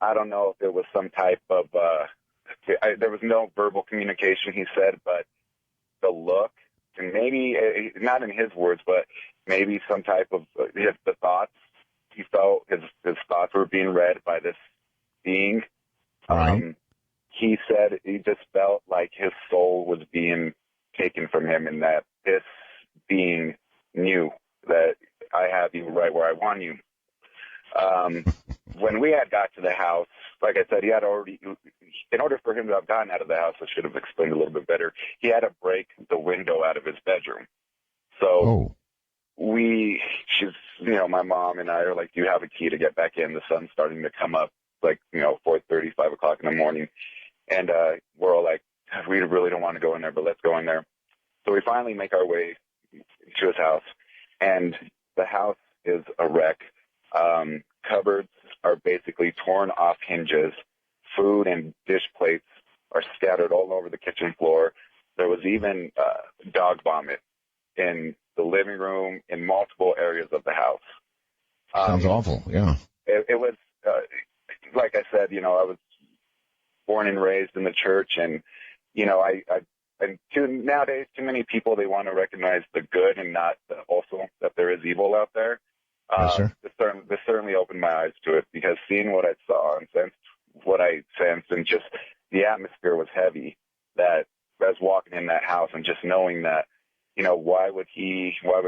I don't know if it was some type of, there was no verbal communication, he said, but the look, and maybe, not in his words, but maybe some type of, the thoughts, he felt his thoughts were being read by this being. Right. He said he just felt like his soul was being taken from him, and that this being knew that I have you right where I want you. When we had got to the house, like I said, he had already, in order for him to have gotten out of the house, I should have explained a little bit better, he had to break the window out of his bedroom. So my mom and I are like, do you have a key to get back in? The sun's starting to come up, like, 4:30, 5 o'clock in the morning. And we're all like, we really don't want to go in there, but let's go in there. So we finally make our way to his house, and the house is a wreck. Cupboards are basically torn off hinges. Food and dish plates are scattered all over the kitchen floor. There was even dog vomit in the living room, in multiple areas of the house. Sounds awful, yeah. It was, like I said, I was born and raised in the church, and, nowadays, too many people, they want to recognize the good and not also that there is evil out there. Yes, sir. This certainly opened my eyes to it, because seeing what I saw and sensed what I sensed, and just the atmosphere was heavy, that I was walking in that house and just knowing that, why would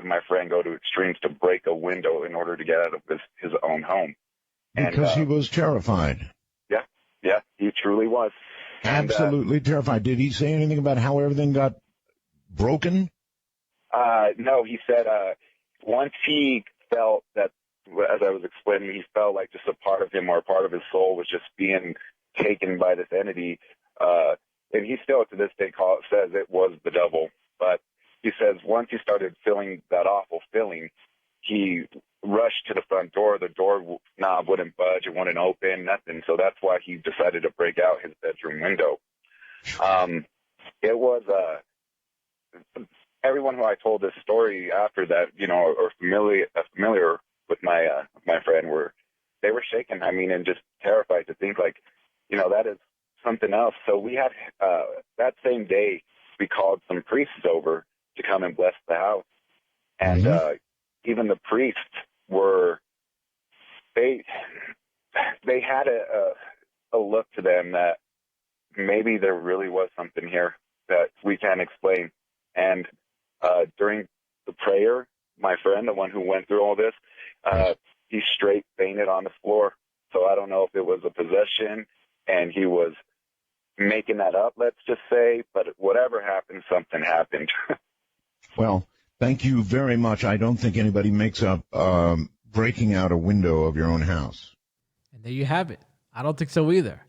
my friend go to extremes to break a window in order to get out of his own home? Because he was terrified. Yeah, he truly was. Absolutely terrified. Did he say anything about how everything got broken? No, he said once he felt that, as I was explaining, he felt like just a part of him or a part of his soul was just being taken by this entity. And he still, to this day, says it was the devil. But he says once he started feeling that awful feeling, he rushed to the front door. The door knob wouldn't budge. It wouldn't open, nothing. So that's why he decided to break out his bedroom window. it was everyone who I told this story after that, or familiar with my friend they were shaken. I mean, and just terrified to think like, that is something else. So we had that same day we called some priests over to come and bless the house, and even the priests were they had a look to them that maybe there really was something here that we can't explain. And during the prayer, my friend, the one who went through all this, he straight fainted on the floor. So I don't know if it was a possession and he was making that up, let's just say, but whatever happened, something happened. Well, thank you very much. I don't think anybody makes up breaking out a window of your own house. And there you have it. I don't think so either.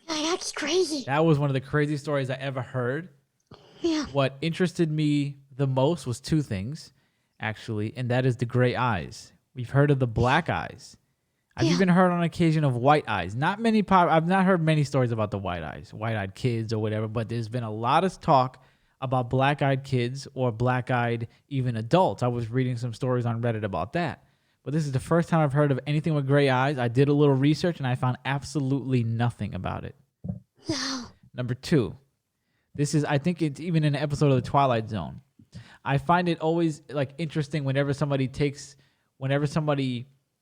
Yeah, that's crazy. That was one of the craziest stories I ever heard. Yeah. What interested me the most was two things, actually, and that is the gray eyes. We've heard of the black eyes. I've even heard on occasion of white eyes. I've not heard many stories about the white eyes, white-eyed kids or whatever, but there's been a lot of talk about black-eyed kids or black-eyed even adults. I was reading some stories on Reddit about that. But this is the first time I've heard of anything with gray eyes. I did a little research, and I found absolutely nothing about it. No. Number two, I think it's even in an episode of The Twilight Zone. I find it always interesting whenever somebody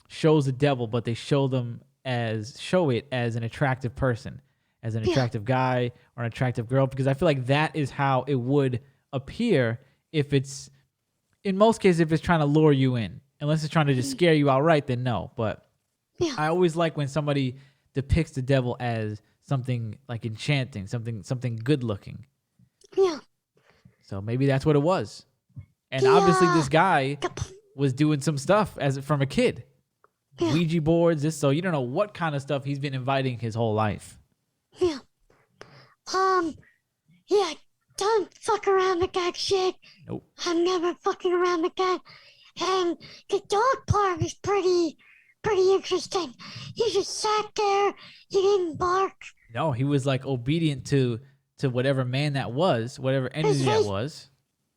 shows the devil, but they show it as an attractive person, as an attractive guy or an attractive girl, because I feel like that is how it would appear in most cases, if it's trying to lure you in. Unless it's trying to just scare you outright, then no. But I always like when somebody depicts the devil as something like enchanting, something good looking. Yeah. So maybe that's what it was. And obviously this guy was doing some stuff from a kid. Yeah. Ouija boards, so you don't know what kind of stuff he's been inviting his whole life. Yeah. Yeah, don't fuck around with that shit. Nope. I'm never fucking around with that. And the dog part was pretty interesting. He just sat there. He didn't bark. No, he was obedient to whatever man that was, whatever entity that was.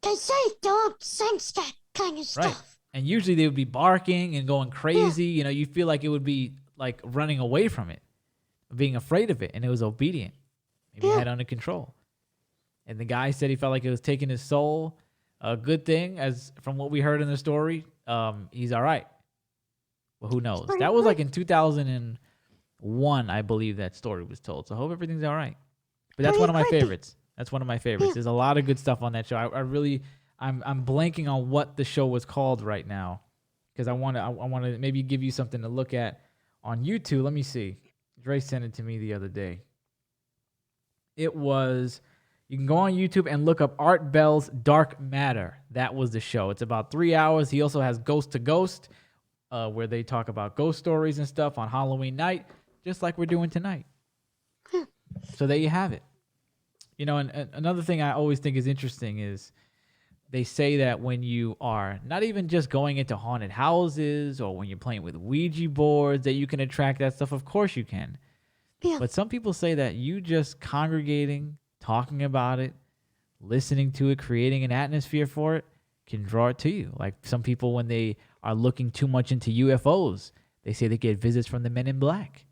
They say dogs sense that kind of stuff. Right. And usually they would be barking and going crazy. Yeah. You feel like it would be running away from it, being afraid of it, and it was obedient. Maybe it had under control. And the guy said he felt like it was taking his soul. A good thing, as from what we heard in the story, he's all right. Well, who knows? That was in 2001, I believe that story was told. So I hope everything's all right. But that's one of my favorites. That's one of my favorites. There's a lot of good stuff on that show. I'm blanking on what the show was called right now, because I want to maybe give you something to look at on YouTube. Let me see. Dre sent it to me the other day. You can go on YouTube and look up Art Bell's Dark Matter. That was the show. It's about 3 hours. He also has Ghost to Ghost, where they talk about ghost stories and stuff on Halloween night, just like we're doing tonight. So there you have it. And another thing I always think is interesting is they say that when you are not even just going into haunted houses or when you're playing with Ouija boards that you can attract that stuff. Of course you can. Yeah. But some people say that you just congregating, talking about it, listening to it, creating an atmosphere for it can draw it to you. Like some people, when they are looking too much into UFOs, they say they get visits from the Men in Black.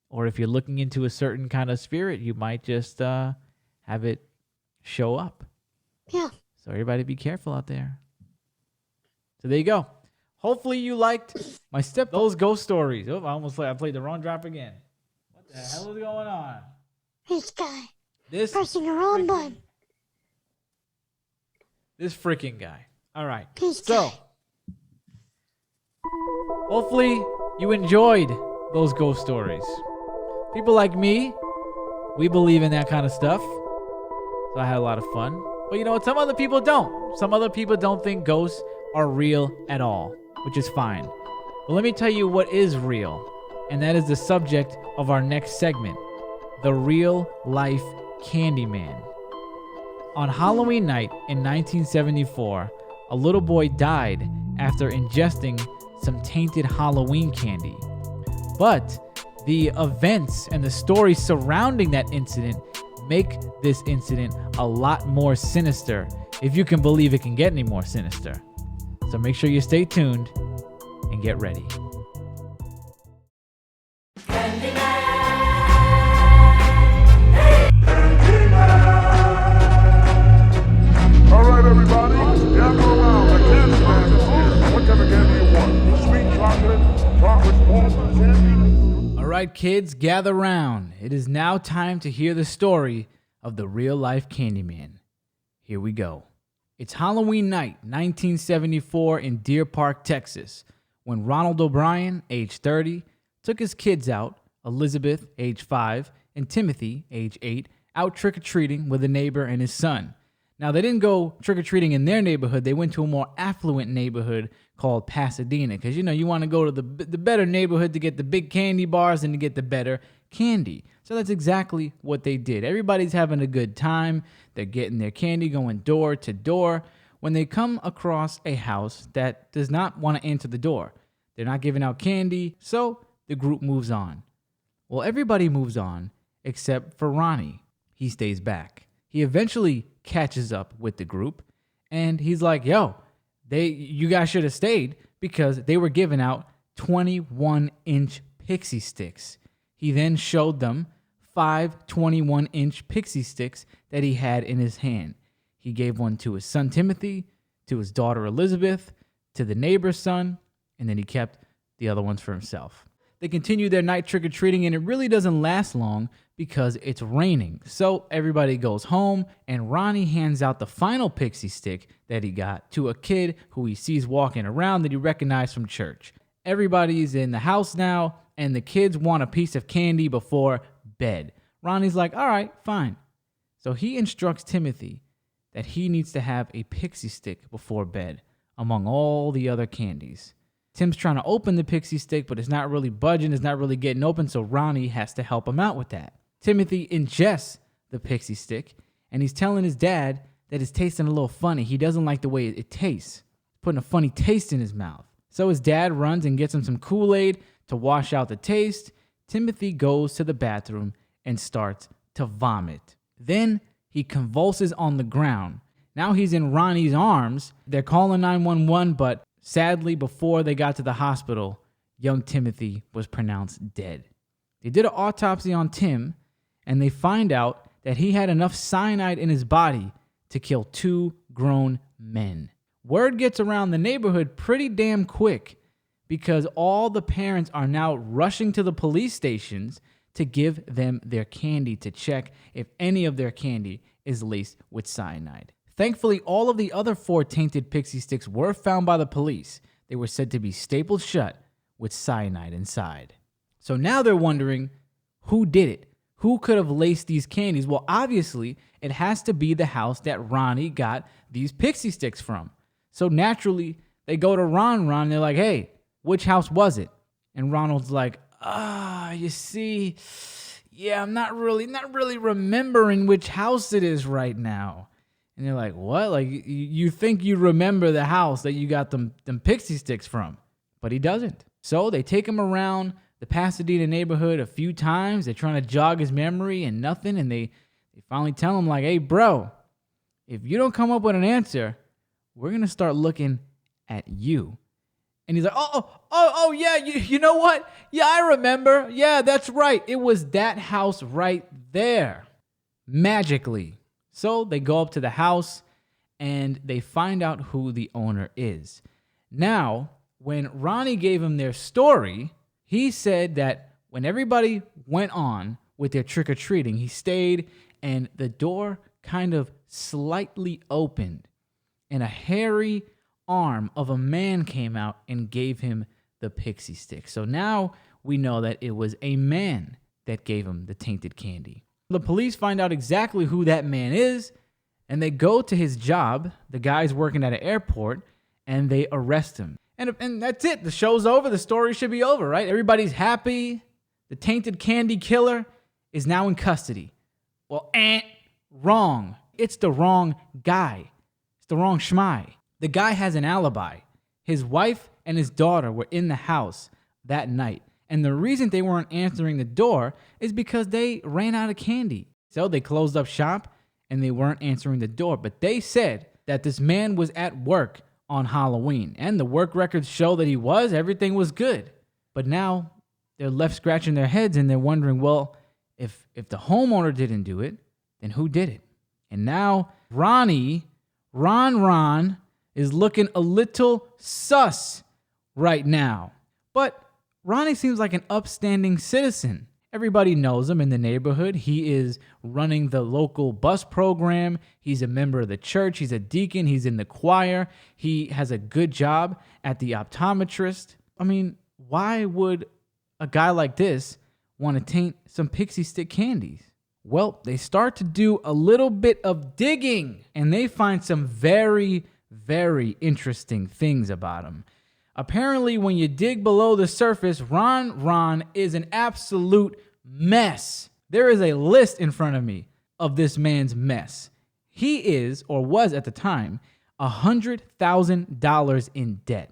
Or if you're looking into a certain kind of spirit, you might just have it show up. Yeah. So everybody be careful out there. So there you go. Hopefully you liked those ghost stories. Oh, I played the wrong drop again. What the hell is going on? This guy. This Pressing the wrong button. This freaking guy. All right. This So guy. hopefully you enjoyed those ghost stories. People like me, we believe in that kind of stuff. So I had a lot of fun. But you know what? Some other people don't. Some other people don't think ghosts are real at all, which is fine. But let me tell you what is real. And that is the subject of our next segment. The real life Candyman. On Halloween night in 1974, a little boy died after ingesting some tainted Halloween candy. But the events and the story surrounding that incident make this incident a lot more sinister, if you can believe it can get any more sinister. So make sure you stay tuned and get ready. All right, everybody, gather around. The Candyman is here. What kind of candy you want? Sweet chocolate, chocolate malt candy? All right, kids, gather round. It is now time to hear the story of the real-life Candyman. Here we go. It's Halloween night, 1974 in Deer Park, Texas, when Ronald O'Brien, age 30, took his kids out, Elizabeth, age 5, and Timothy, age 8, out trick-or-treating with a neighbor and his son. Now, they didn't go trick-or-treating in their neighborhood. They went to a more affluent neighborhood called Pasadena because, you want to go to the better neighborhood to get the big candy bars and to get the better candy. So that's exactly what they did. Everybody's having a good time. They're getting their candy, going door to door, when they come across a house that does not want to enter the door. They're not giving out candy, so the group moves on. Well, everybody moves on except for Ronnie. He stays back. He eventually catches up with the group, and he's like, yo, you guys should have stayed because they were giving out 21-inch pixie sticks. He then showed them 5 21-inch pixie sticks that he had in his hand. He gave one to his son Timothy, to his daughter Elizabeth, to the neighbor's son, and then he kept the other ones for himself. They continue their night trick-or-treating, and it really doesn't last long because it's raining. So everybody goes home, and Ronnie hands out the final pixie stick that he got to a kid who he sees walking around that he recognized from church. Everybody's in the house now, and the kids want a piece of candy before bed. Ronnie's like, all right, fine. So he instructs Timothy that he needs to have a pixie stick before bed among all the other candies. Tim's trying to open the pixie stick, but it's not really budging, it's not really getting open, so Ronnie has to help him out with that. Timothy ingests the pixie stick, and he's telling his dad that it's tasting a little funny. He doesn't like the way it tastes. Putting a funny taste in his mouth. So his dad runs and gets him some Kool-Aid to wash out the taste. Timothy goes to the bathroom and starts to vomit. Then he convulses on the ground. Now he's in Ronnie's arms. They're calling 911, but sadly, before they got to the hospital, young Timothy was pronounced dead. They did an autopsy on Tim, and they find out that he had enough cyanide in his body to kill 2 grown men. Word gets around the neighborhood pretty damn quick because all the parents are now rushing to the police stations to give them their candy to check if any of their candy is laced with cyanide. Thankfully, all of the other 4 tainted pixie sticks were found by the police. They were said to be stapled shut with cyanide inside. So now they're wondering, who did it? Who could have laced these candies? Well, obviously, it has to be the house that Ronnie got these pixie sticks from. So naturally, they go to Ron. They're like, hey, which house was it? And Ronald's like, you see, yeah, I'm not really remembering which house it is right now. And they're like, what? Like, you think you remember the house that you got them pixie sticks from. But he doesn't. So they take him around the Pasadena neighborhood a few times. They're trying to jog his memory and nothing. And they finally tell him, like, hey, bro, if you don't come up with an answer, we're going to start looking at you. And he's like, oh, yeah, you know what? Yeah, I remember. Yeah, that's right. It was that house right there. Magically. So they go up to the house and they find out who the owner is. Now, when Ronnie gave him their story, he said that when everybody went on with their trick-or-treating, he stayed and the door kind of slightly opened and a hairy arm of a man came out and gave him the pixie stick. So now we know that it was a man that gave him the tainted candy. The police find out exactly who that man is, and they go to his job. The guy's working at an airport, and they arrest him. And that's it. The show's over. The story should be over, right? Everybody's happy. The tainted candy killer is now in custody. Well, wrong. It's the wrong guy. It's the wrong schmai. The guy has an alibi. His wife and his daughter were in the house that night. And the reason they weren't answering the door is because they ran out of candy. So they closed up shop and they weren't answering the door. But they said that this man was at work on Halloween. And the work records show that he was. Everything was good. But now they're left scratching their heads and they're wondering, well, if the homeowner didn't do it, then who did it? And now Ron is looking a little sus right now. But Ronnie seems like an upstanding citizen. Everybody knows him in the neighborhood. He is running the local bus program. He's a member of the church. He's a deacon. He's in the choir. He has a good job at the optometrist. I mean, why would a guy like this want to taint some pixie stick candies? Well, they start to do a little bit of digging, and they find some very, very interesting things about him. Apparently, when you dig below the surface, Ron is an absolute mess. There is a list in front of me of this man's mess. He is, or was at the time, $100,000 in debt.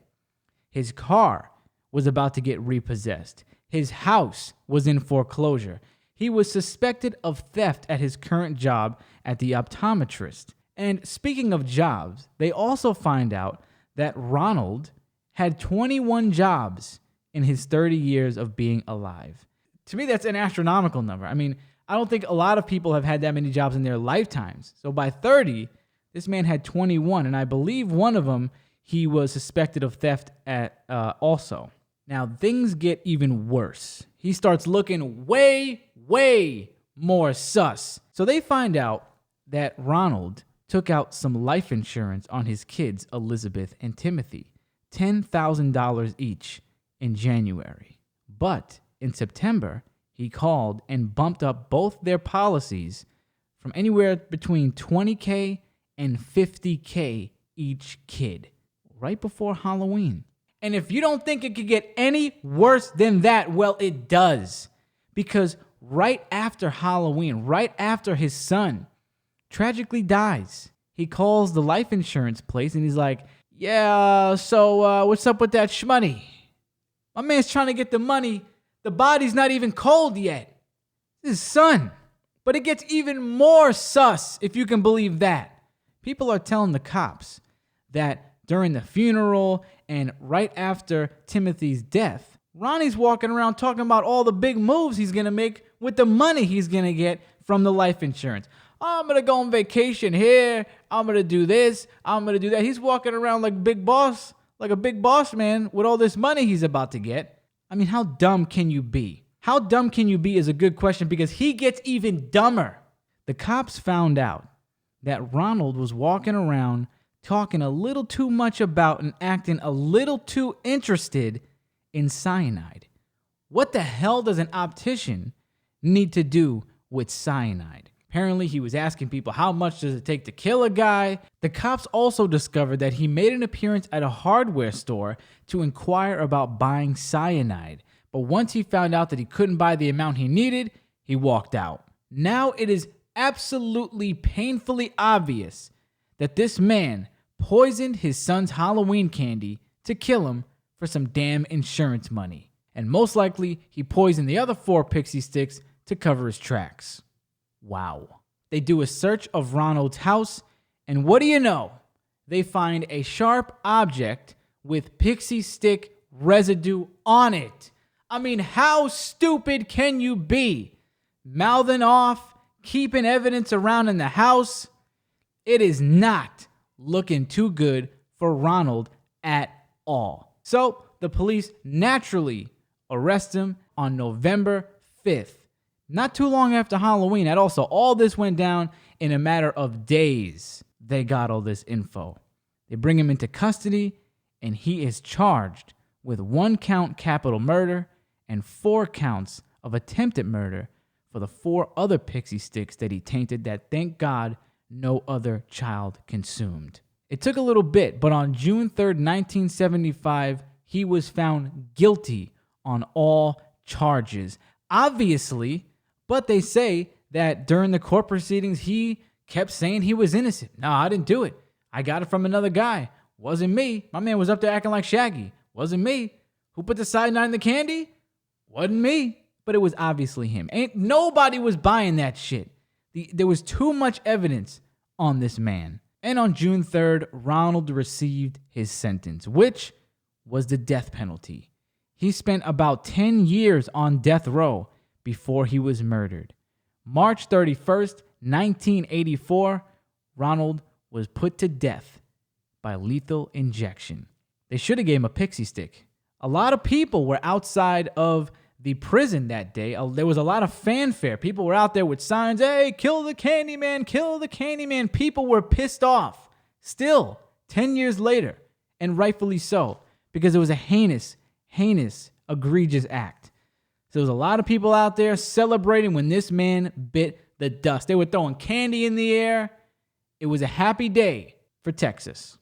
His car was about to get repossessed. His house was in foreclosure. He was suspected of theft at his current job at the optometrist. And speaking of jobs, they also find out that Ronald had 21 jobs in his 30 years of being alive. To me, that's an astronomical number. I mean, I don't think a lot of people have had that many jobs in their lifetimes. So by 30, this man had 21, and I believe one of them he was suspected of theft at also. Now, things get even worse. He starts looking way more sus. So they find out that Ronald took out some life insurance on his kids, Elizabeth and Timothy. $10,000 each in January. But in September, he called and bumped up both their policies from anywhere between $20K and $50K each kid, right before Halloween. And if you don't think it could get any worse than that, well, it does. Because right after Halloween, right after his son tragically dies, he calls the life insurance place and he's like, yeah, so what's up with that shmoney? My man's trying to get the money. The body's not even cold yet. It's his son. But it gets even more sus, if you can believe that. People are telling the cops that during the funeral and right after Timothy's death, Ronnie's walking around talking about all the big moves he's going to make with the money he's going to get from the life insurance. Oh, I'm going to go on vacation here. I'm going to do this. I'm going to do that. He's walking around like a big boss man with all this money he's about to get. I mean, how dumb can you be? How dumb can you be is a good question because he gets even dumber. The cops found out that Ronald was walking around talking a little too much about and acting a little too interested in cyanide. What the hell does an optician need to do with cyanide? Apparently, he was asking people, how much does it take to kill a guy? The cops also discovered that he made an appearance at a hardware store to inquire about buying cyanide. But once he found out that he couldn't buy the amount he needed, he walked out. Now it is absolutely painfully obvious that this man poisoned his son's Halloween candy to kill him for some damn insurance money. And most likely, he poisoned the other 4 pixie sticks to cover his tracks. Wow. They do a search of Ronald's house, and what do you know? They find a sharp object with pixie stick residue on it. I mean, how stupid can you be? Mouthing off, keeping evidence around in the house. It is not looking too good for Ronald at all. So the police naturally arrest him on November 5th. Not too long after Halloween at all. So all this went down in a matter of days. They got all this info. They bring him into custody, and he is charged with 1-count capital murder and 4 counts of attempted murder for the 4 other pixie sticks that he tainted that, thank God, no other child consumed. It took a little bit, but on June 3rd, 1975, he was found guilty on all charges. Obviously, but they say that during the court proceedings, he kept saying he was innocent. No, I didn't do it. I got it from another guy. Wasn't me. My man was up there acting like Shaggy. Wasn't me. Who put the cyanide in the candy? Wasn't me. But it was obviously him. Ain't nobody was buying that shit. There was too much evidence on this man. And on June 3rd, Ronald received his sentence, which was the death penalty. He spent about 10 years on death row before he was murdered. March 31st, 1984, Ronald was put to death by lethal injection. They should have gave him a pixie stick. A lot of people were outside of the prison that day. There was a lot of fanfare. People were out there with signs, hey, kill the Candyman, kill the Candyman. People were pissed off. Still, 10 years later, and rightfully so, because it was a heinous, egregious act. So there was a lot of people out there celebrating when this man bit the dust. They were throwing candy in the air. It was a happy day for Texas.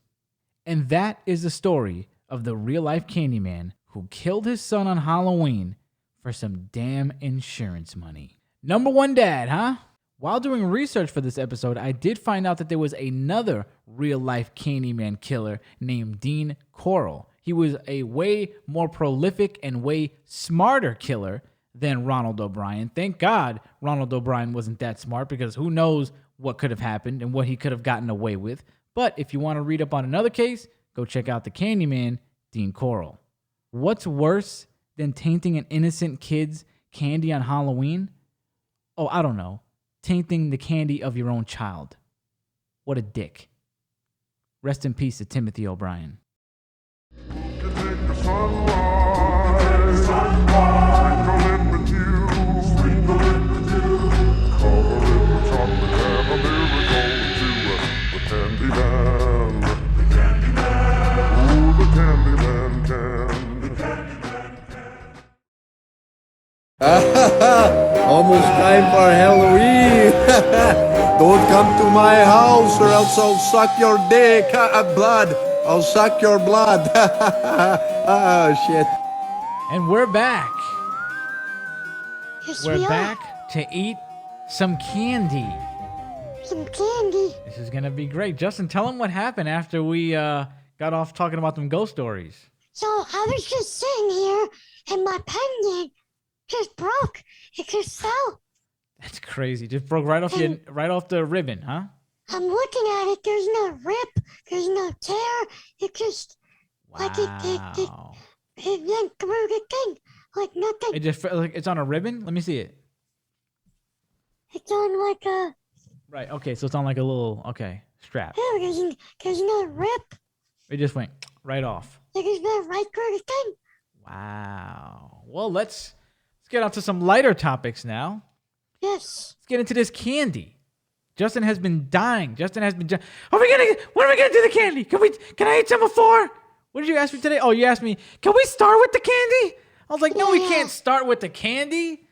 And that is the story of the real-life Candyman who killed his son on Halloween for some damn insurance money. Number one dad, huh? While doing research for this episode, I did find out that there was another real-life Candyman killer named Dean Corll. He was a way more prolific and way smarter killer than Ronald O'Brien. Thank God Ronald O'Brien wasn't that smart, because who knows what could have happened and what he could have gotten away with. But if you want to read up on another case, go check out the Candyman, Dean Corll. What's worse than tainting an innocent kid's candy on Halloween? Oh, I don't know. Tainting the candy of your own child. What a dick. Rest in peace to Timothy O'Brien. Almost time for Halloween. Don't come to my house or else I'll suck your dick. Blood. I'll suck your blood. Oh, shit. And we're back. Yes, We're we are. back to eat some candy. Some candy. This is going to be great. Justin, tell them what happened after we got off talking about them ghost stories. So I was just sitting here, and my pendant just broke. It just fell. That's crazy. Just broke right off the ribbon, huh? I'm looking at it. There's no rip. There's no tear. It just like it went through the thing like nothing. It just felt like it's on a ribbon. Let me see it. It's on like a. Right. Okay. So it's on like a little strap. Yeah, there's no rip. It just went right off. It just went right through the thing. Wow. Well, let's get on to some lighter topics now. Yes. Let's get into this candy. Justin has been dying. What are we gonna do the candy? Can I eat some before? What did you ask me today? Oh, you asked me, can we start with the candy? I was like, no, we can't start with the candy.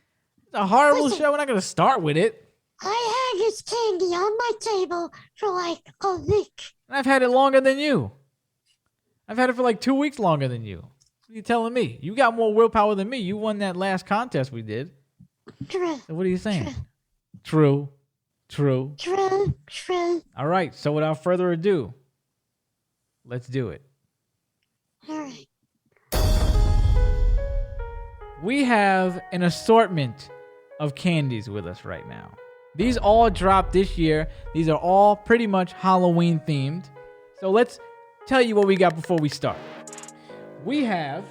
It's a horrible show. We're not gonna start with it. I had this candy on my table for like a week. And I've had it longer than you. I've had it for like 2 weeks longer than you. What are you telling me? You got more willpower than me. You won that last contest we did. True. So what are you saying? True. All right. So without further ado, let's do it. All right. We have an assortment of candies with us right now. These all dropped this year. These are all pretty much Halloween themed. So let's tell you what we got before we start. We have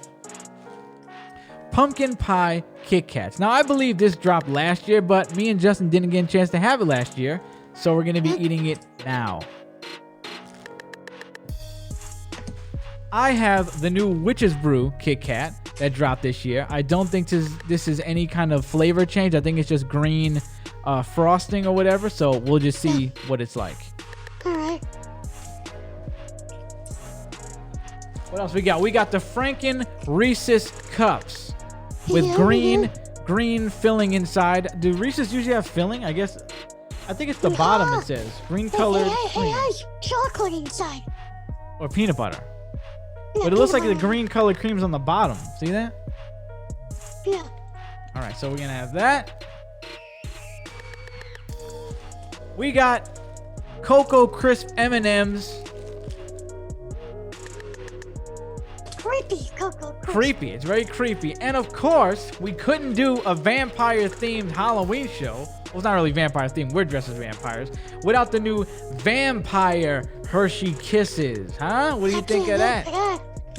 pumpkin pie Kit Kats. Now, I believe this dropped last year, but me and Justin didn't get a chance to have it last year, so we're going to be eating it now. I have the new Witch's Brew Kit Kat that dropped this year. I don't think this is any kind of flavor change. I think it's just green frosting or whatever, so we'll just see what it's like. All right. What else we got? We got the Franken Reese's Cups with green filling inside. Do Reese's usually have filling? I think it's the bottom it says. Green colored It cream. has chocolate inside. Or peanut butter. Yeah, But it looks like the peanut butter. green colored cream's on the bottom. See that? Yeah. All right, so we're going to have that. We got Cocoa Crisp M&M's. Creepy Cocoa creepy. It's very creepy. And of course, we couldn't do a vampire-themed Halloween show. Well, it's not really vampire-themed. We're dressed as vampires. Without the new Vampire Hershey Kisses. Huh? What do you think of that?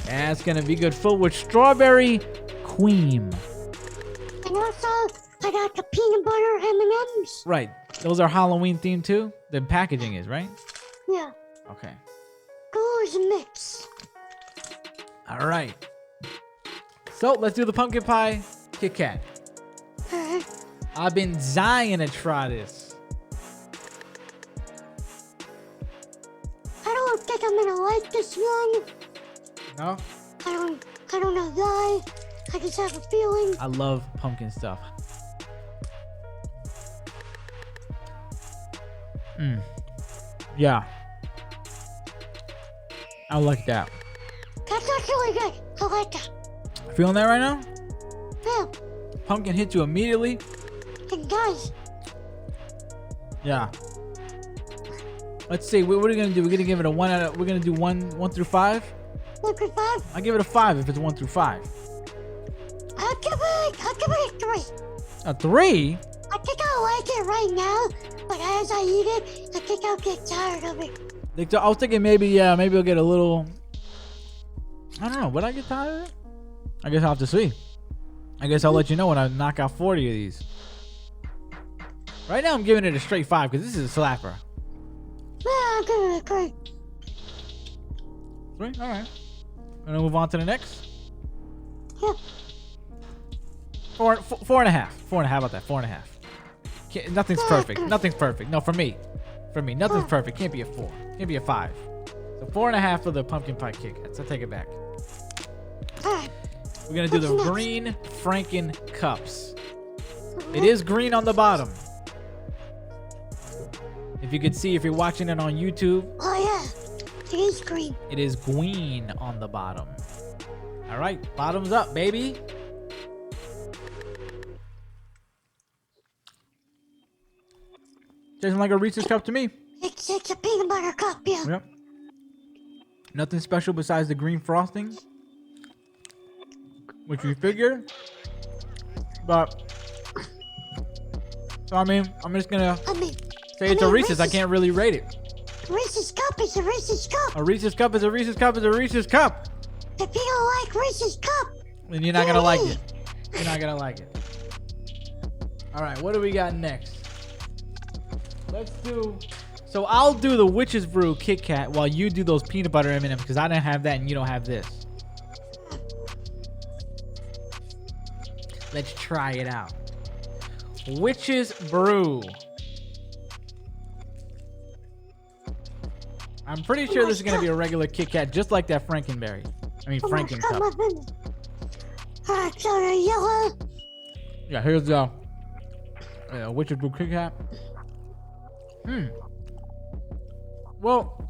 That's going to be good. Full with strawberry cream. And also, I got the peanut butter M&Ms. Right. Those are Halloween themed too? The packaging is, right? Yeah. Okay. Goes mix. All right. So let's do the pumpkin pie Kit Kat. I've been dying to try this. I don't think I'm gonna like this one. No? I don't know why. I just have a feeling. I love pumpkin stuff. Yeah. I like that. That's actually good. I like that. Feeling that right now? Yeah, Pumpkin hits you immediately. it does. Yeah. Let's see. What are we gonna do? We're gonna give it a 1 out of. We're gonna do one through 5. 1 through 5. I give it a 5 if it's 1 through 5. I'll give it a 3. A 3? I think I like it right now, but as I eat it, I think I'll get tired of it. I was thinking maybe I'll get a little. I don't know. Would I get tired of it? I guess I'll have to see. I guess I'll let you know when I knock out 40 of these. Right now I'm giving it a straight 5 because this is a slapper. Yeah, I'll give it a 3. 3? All right. Gonna move on to the next. Yeah. 4.5. 4.5. How about that? 4.5. Nothing's perfect. Nothing's perfect. No, for me, nothing's perfect. Can't be a 4. Can't be a 5. So 4.5 for the pumpkin pie Kit Kats. I'll take it back. Alright. We're gonna do the green Franken cups. It is green on the bottom. If you could see, if you're watching it on YouTube, Oh yeah, it is green. it is green on the bottom. All right, bottoms up, baby. Tastes like a Reese's cup to me. It's a peanut butter cup, yeah. Yep. Nothing special besides the green frosting, which we figured. But so I mean, I'm just gonna say it's a Reese's. I can't really rate it. Reese's cup is a Reese's cup. A Reese's cup is a Reese's cup is a Reese's cup. If you don't like Reese's cup, Then you're not gonna like it. You're not gonna like it. All right, what do we got next? Let's do. So I'll do the Witch's Brew Kit Kat while you do those peanut butter M&Ms because I didn't have that and you don't have this. Let's try it out. Witch's Brew. I'm pretty sure this is gonna be a regular Kit Kat, just like that Frankenberry. I mean Franken cup. Alright, so the yellow. Yeah, here's the Witch's Brew Kit Kat. Well,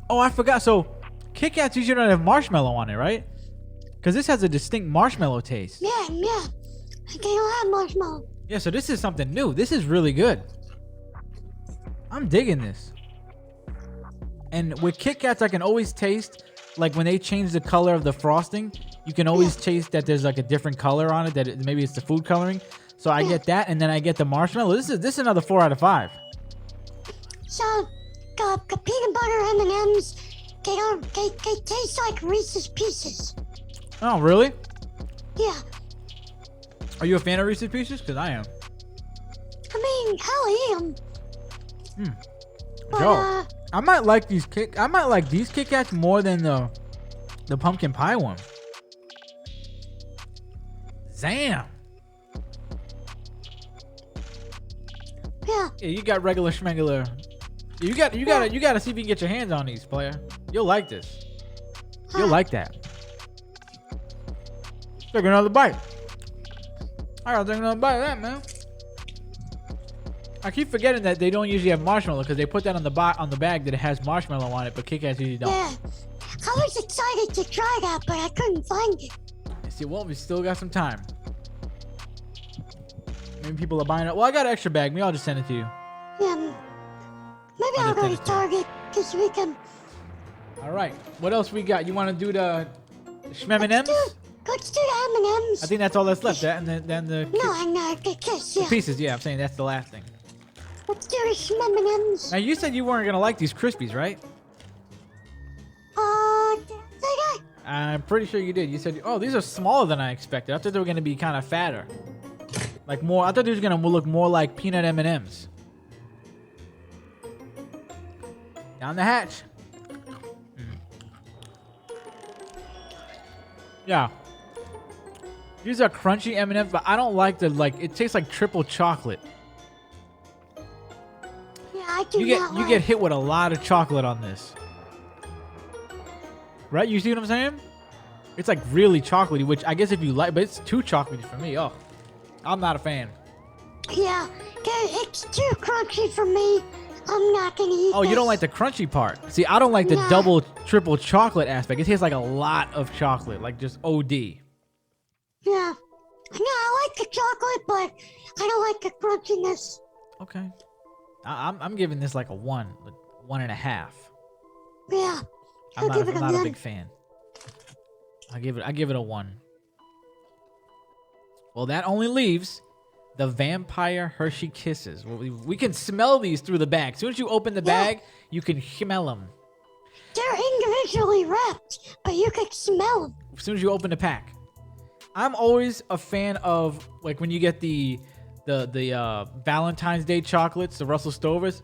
oh, I forgot. So, Kit Kats usually don't have marshmallow on it, right? Because this has a distinct marshmallow taste. Yeah. I don't have marshmallow. Yeah, so this is something new. This is really good. I'm digging this. And with Kit Kats, I can always taste, like when they change the color of the frosting, you can always taste that there's like a different color on it, that maybe it's the food coloring. So I get that, and then I get the marshmallow. This is another 4 out of 5. So, the peanut butter M&Ms, they taste like Reese's Pieces. Oh, really? Yeah. Are you a fan of Reese's Pieces? Because I am. I mean, hell, I am. But, Yo, I might like these Kit Kats more than the pumpkin pie one. Damn. Yeah. Yeah, you got regular schmegular. You gotta see if you can get your hands on these, player. You'll like this. You'll like that. Take another bite. I gotta take another bite of that, man. I keep forgetting that they don't usually have marshmallow because they put that on the bag that it has marshmallow on it, but Kit Kats usually don't. Yeah. I was excited to try that, but I couldn't find it. See, well, we still got some time. Maybe people are buying it. Well, I got an extra bag. Maybe I'll just send it to you. Yeah. Maybe I'll go to Target this weekend. All right. What else we got? You want to do the Schmem&Ms? Let's do the M&Ms. I think that's all that's left. That and then the No, I know. The kiss, yeah. pieces. Yeah, I'm saying that's the last thing. Let's do the M&Ms. Now you said you weren't gonna like these Krispies, right? Did I say that? I'm pretty sure you did. You said, "Oh, these are smaller than I expected. I thought they were gonna be kind of fatter, like more. I thought they were gonna look more like peanut M&Ms." Down the hatch. Yeah. These are crunchy M&Ms, but I don't like the it tastes like triple chocolate. Yeah, I do You get hit with a lot of chocolate on this. Right? You see what I'm saying? It's like really chocolatey, which I guess if you like, but it's too chocolatey for me. Oh, I'm not a fan. Yeah, it's too crunchy for me. I'm not gonna eat Oh, you don't like the crunchy part. See, I don't like the double, triple chocolate aspect. It tastes like a lot of chocolate, like just OD. Yeah. No, I like the chocolate, but I don't like the crunchiness. Okay. I'm giving this like a 1.5. Yeah. I'm not a big fan. I give it a 1. Well, that only leaves the Vampire Hershey Kisses. We can smell these through the bag. As soon as you open the bag, you can smell them. They're individually wrapped, but you can smell them. As soon as you open the pack. I'm always a fan of like when you get the Valentine's Day chocolates, the Russell Stovers.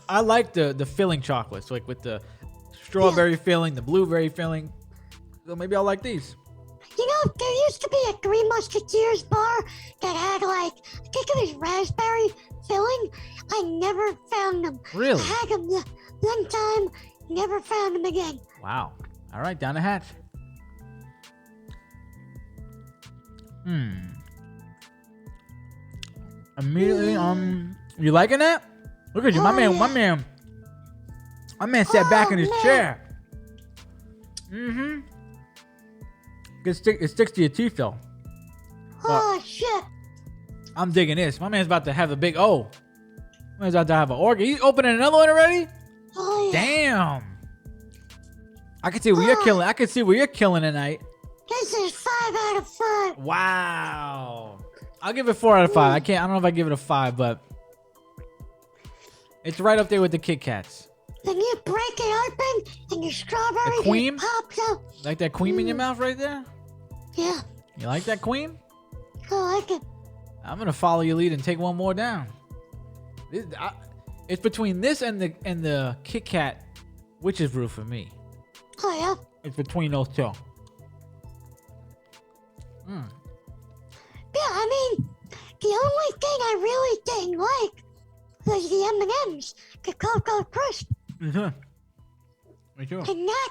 I like the filling chocolates, like with the strawberry filling, the blueberry filling. So maybe I'll like these. You know, there used to be a Three Musketeers bar that had I think it was raspberry filling. I never found them. Really? I had them one time, never found them again. Wow. All right, down the hatch. Immediately, you liking that? Look at you, my man sat back in his chair. It sticks to your teeth though. Oh shit! I'm digging this. My man's about to have a big My man's about to have an organ. He's opening another one already? Oh yeah. Damn. I can see where you're killing. I can see where you're killing tonight. This is 5 out of 5. Wow. I'll give it 4 out of 5. I don't know if I give it a 5, but it's right up there with the Kit Kats. Then you break it open and the strawberry The cream? pops out. Like that cream in your mouth right there? Yeah, You like that cream? I like it. I'm gonna follow your lead and take one more down. It's between this and the Kit Kat Witch's Brew for me. Oh yeah. It's between those two. Yeah, I mean, the only thing I really didn't like was the M&Ms, the Cocoa Crisp. Me too. And not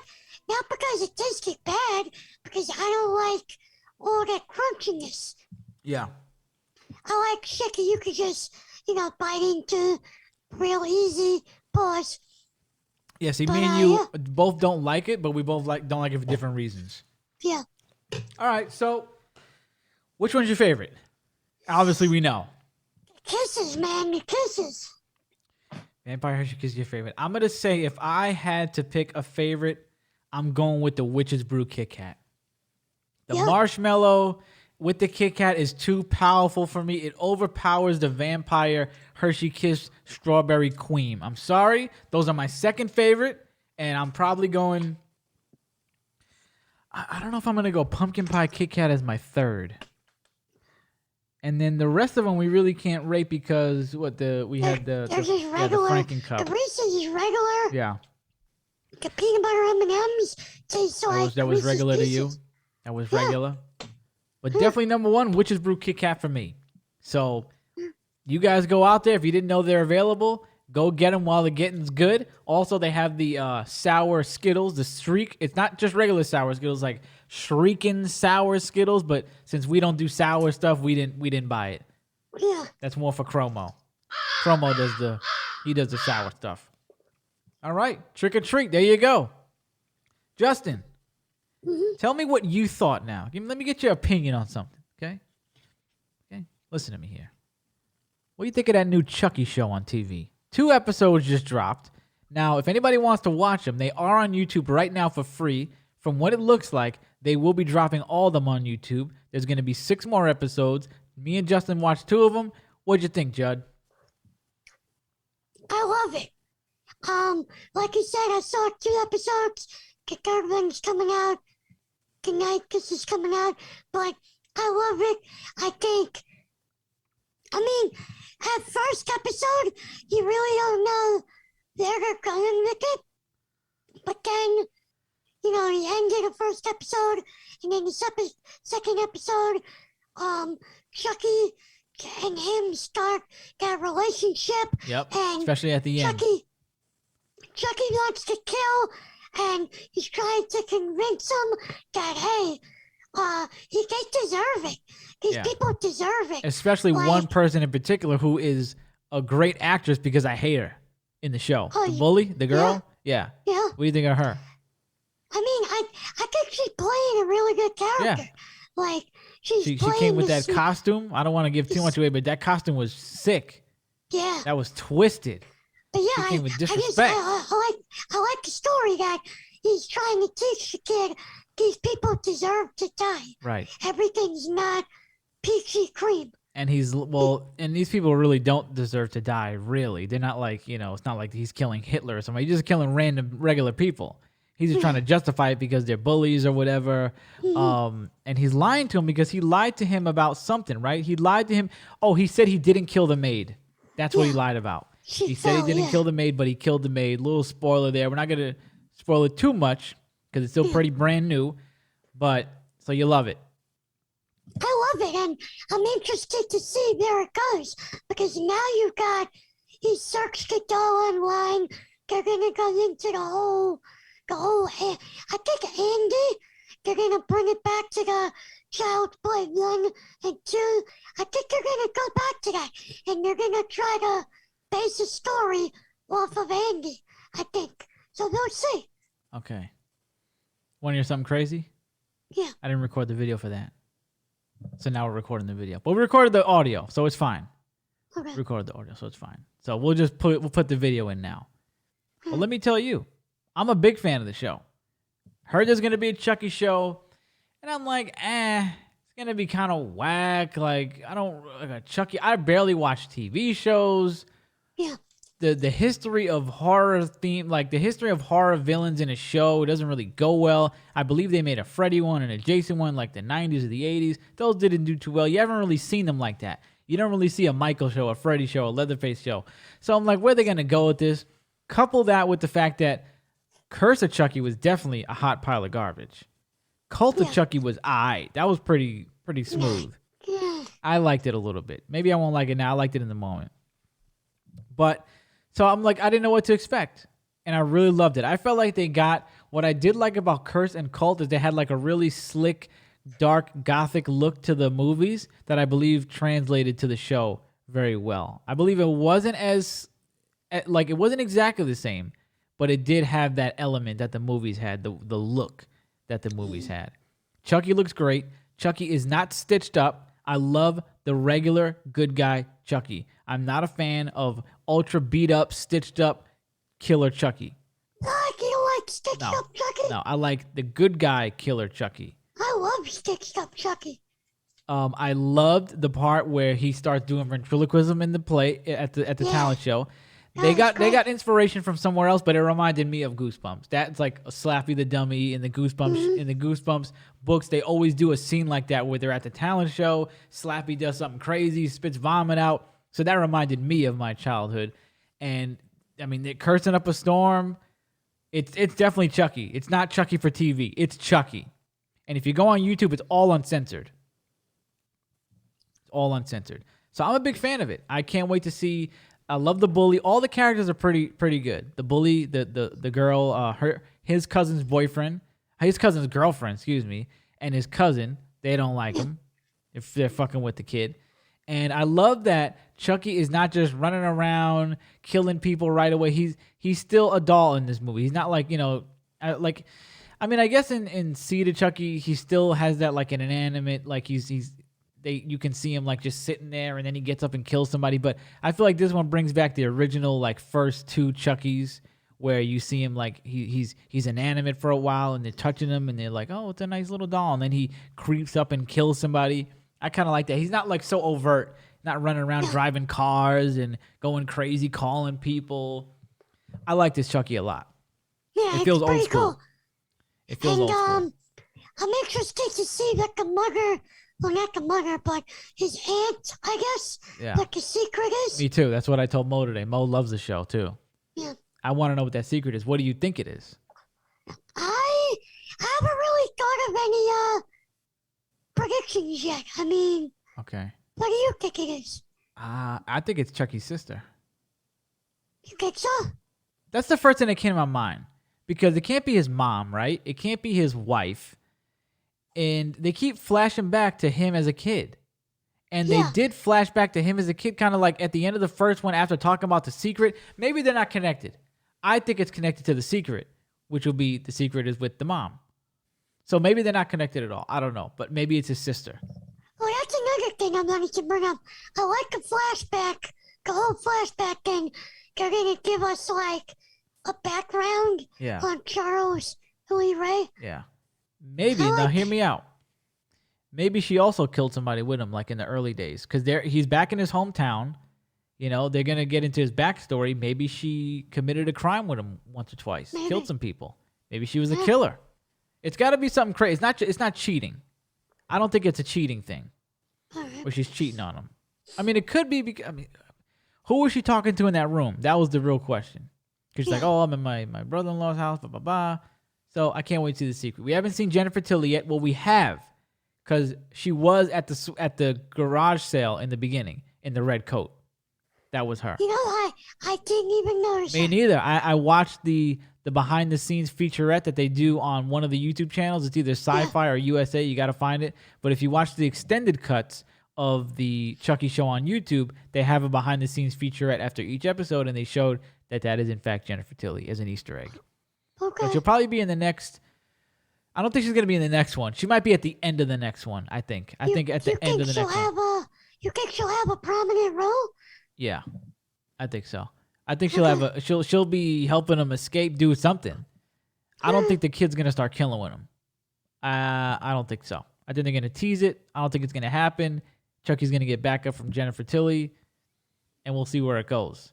because it tasted bad, because I don't like all that crunchiness. Yeah. I like shit that you could just, bite into real easy. Pause. Yeah, see, me and you both don't like it, but we both don't like it for different reasons. Yeah. All right, so which one's your favorite? Obviously, we know. Kisses, man, the kisses. Vampire Hershey Kiss is your favorite. I'm going to say if I had to pick a favorite, I'm going with the Witch's Brew Kit Kat. The marshmallow with the Kit Kat is too powerful for me. It overpowers the Vampire Hershey Kiss Strawberry Cream. I'm sorry. Those are my second favorite, and I'm probably going... I don't know if I'm going to go Pumpkin Pie Kit Kat as my third. And then the rest of them we really can't rate because we had the Franken Cup. The Reese's is regular. Yeah. The peanut butter M&Ms taste like that was regular Reese's to you? Pieces. That was regular? But definitely number one, Witch's Brew Kit Kat for me. So you guys go out there. If you didn't know they're available, go get them while the getting's good. Also, they have the sour Skittles, the Shriek. It's not just regular sour Skittles, like shrieking sour Skittles. But since we don't do sour stuff, we didn't buy it. Yeah. That's more for Chromo. Chromo does the sour stuff. All right, trick or treat. There you go. Justin, tell me what you thought now. Let me get your opinion on something, okay? Okay, listen to me here. What do you think of that new Chucky show on TV? 2 episodes just dropped. Now, if anybody wants to watch them, they are on YouTube right now for free From what it looks like, they will be dropping all of them on YouTube. There's going to be 6 more episodes. Me and Justin watched 2 of them. What'd you think, Judd? I love it. Like you said, I saw 2 episodes. The third one's coming out tonight. This is coming out, but I love it. I mean, at first episode, you really don't know where they're going with it. But then, you know, the end of the first episode, and then the second episode, Chucky and him start that relationship. Yep, and especially at the end. Chucky wants to kill, and he's trying to convince him that, hey, they deserve it. These people deserve it. Especially one person in particular who is a great actress because I hate her in the show. The bully, the girl? Yeah. What do you think of her? I mean, I think she's playing a really good character. Yeah. Like, she came with that costume. I don't want to give too much away, but that costume was sick. Yeah. That was twisted. But yeah, she came with disrespect. I like the story that he's trying to teach the kid these people deserve to die. Right. Everything's not peachy cream. And and these people really don't deserve to die, really. They're not like, it's not like he's killing Hitler or somebody. He's just killing random, regular people. He's just trying to justify it because they're bullies or whatever. And he's lying to him because he lied to him about something, right? He lied to him. Oh, he said he didn't kill the maid. That's what he lied about. He said he didn't kill the maid, but he killed the maid. Little spoiler there. We're not going to spoil it too much because it's still pretty brand new. But, so you love it. I love it, and I'm interested to see where it goes, because now you've got, you search the doll online, they're gonna go into the whole, I think Andy, they're gonna bring it back to the Child's Play 1 and 2, I think they're gonna go back to that, and they're gonna try to base a story off of Andy, I think, so we'll see. Okay. Want to hear something crazy? Yeah. I didn't record the video for that. So now we're recording the video. But we recorded the audio, so it's fine. Okay. Recorded the audio, so it's fine. So we'll put the video in now. Well, let me tell you, I'm a big fan of the show. Heard there's gonna be a Chucky show, and I'm like, it's gonna be kind of whack. Like, a Chucky. I barely watch TV shows. Yeah. The history of horror theme, like the history of horror villains in a show doesn't really go well. I believe they made a Freddy one and a Jason one like the 90s or the 80s. Those didn't do too well. You haven't really seen them like that. You don't really see a Michael show, a Freddy show, a Leatherface show. So I'm like, where are they going to go with this? Couple that with the fact that Curse of Chucky was definitely a hot pile of garbage. Cult of Chucky was aight. That was pretty smooth. Yeah. I liked it a little bit. Maybe I won't like it now. I liked it in the moment. But... so I'm like, I didn't know what to expect. And I really loved it. I felt like they got, what I did like about Curse and Cult is they had like a really slick, dark, gothic look to the movies that I believe translated to the show very well. I believe it wasn't it wasn't exactly the same, but it did have that element that the movies had, the look that the movies had. Chucky looks great. Chucky is not stitched up. I love the regular good guy Chucky. I'm not a fan of ultra beat up, stitched up killer Chucky. You don't like stitched up Chucky? No, I like the good guy killer Chucky. I love stitched up Chucky. I loved the part where he starts doing ventriloquism in the play at the talent show. They got inspiration from somewhere else, but it reminded me of Goosebumps. That's like a Slappy the Dummy in the Goosebumps in the Goosebumps books. They always do a scene like that where they're at the talent show. Slappy does something crazy, spits vomit out. So that reminded me of my childhood. And I mean, they're cursing up a storm. It's definitely Chucky. It's not Chucky for TV. It's Chucky. And if you go on YouTube, it's all uncensored. It's all uncensored. So I'm a big fan of it. I can't wait to see. I love the bully. All the characters are pretty good. The bully, the girl, his cousin's boyfriend, his cousin's girlfriend, excuse me, and his cousin. They don't like him if they're fucking with the kid. And I love that Chucky is not just running around killing people right away. He's still a doll in this movie. He's not like, I guess in Seed of Chucky, he still has that like an inanimate, like you can see him like just sitting there and then he gets up and kills somebody. But I feel like this one brings back the original like first 2 Chuckies where you see him like he's inanimate for a while, and they're touching him, and they're like, oh, it's a nice little doll, and then he creeps up and kills somebody. I kind of like that. He's not like so overt, not running around driving cars and going crazy, calling people. I like this Chucky a lot. Yeah, It feels it's pretty old school. cool. It feels old school. I'm interested to see like the mother, well, not the mother, but his aunt, I guess. Yeah. What the secret is. Me too. That's what I told Mo today. Mo loves the show too. Yeah. I want to know what that secret is. What do you think it is? I haven't really thought of any predictions yet. I mean, Okay. what do you think it is? I think it's Chucky's sister. You think so? That's the first thing that came to my mind. Because it can't be his mom, right? It can't be his wife. And they keep flashing back to him as a kid. And they did flash back to him as a kid, kind of like at the end of the first one after talking about the secret. Maybe they're not connected. I think it's connected to the secret, which will be the secret is with the mom. So maybe they're not connected at all. I don't know. But maybe it's his sister. Well, that's another thing I wanted to bring up. I like the flashback, the whole flashback thing. They're going to give us like a background on Charles Louis Ray. Yeah. Maybe. Now, hear me out. Maybe she also killed somebody with him, like in the early days. Because he's back in his hometown. You know, they're going to get into his backstory. Maybe she committed a crime with him once or twice. Maybe. Killed some people. Maybe she was a killer. It's got to be something crazy. It's not cheating. I don't think it's a cheating thing. Where she's cheating on him. I mean, it could be because... who was she talking to in that room? That was the real question. Because she's like, oh, I'm in my brother-in-law's house, blah, blah, blah. So I can't wait to see the secret. We haven't seen Jennifer Tilly yet. Well, we have. Because she was at the garage sale in the beginning in the red coat. That was her. You know, I didn't even notice Me that. neither. I watched the behind-the-scenes featurette that they do on one of the YouTube channels. It's either Sci-Fi or USA. You got to find it. But if you watch the extended cuts of the Chucky show on YouTube, they have a behind-the-scenes featurette after each episode, and they showed that is, in fact, Jennifer Tilly as an Easter egg. Okay. But she'll probably be in the next... I don't think she's going to be in the next one. She might be at the end of the next one, I think. I think at the end of the next one. You think she'll have a prominent role? Yeah, I think so. I think she'll have she'll be helping him escape, do something. I don't think the kid's going to start killing with him. I don't think so. I think they're going to tease it. I don't think it's going to happen. Chucky's going to get back up from Jennifer Tilly, and we'll see where it goes.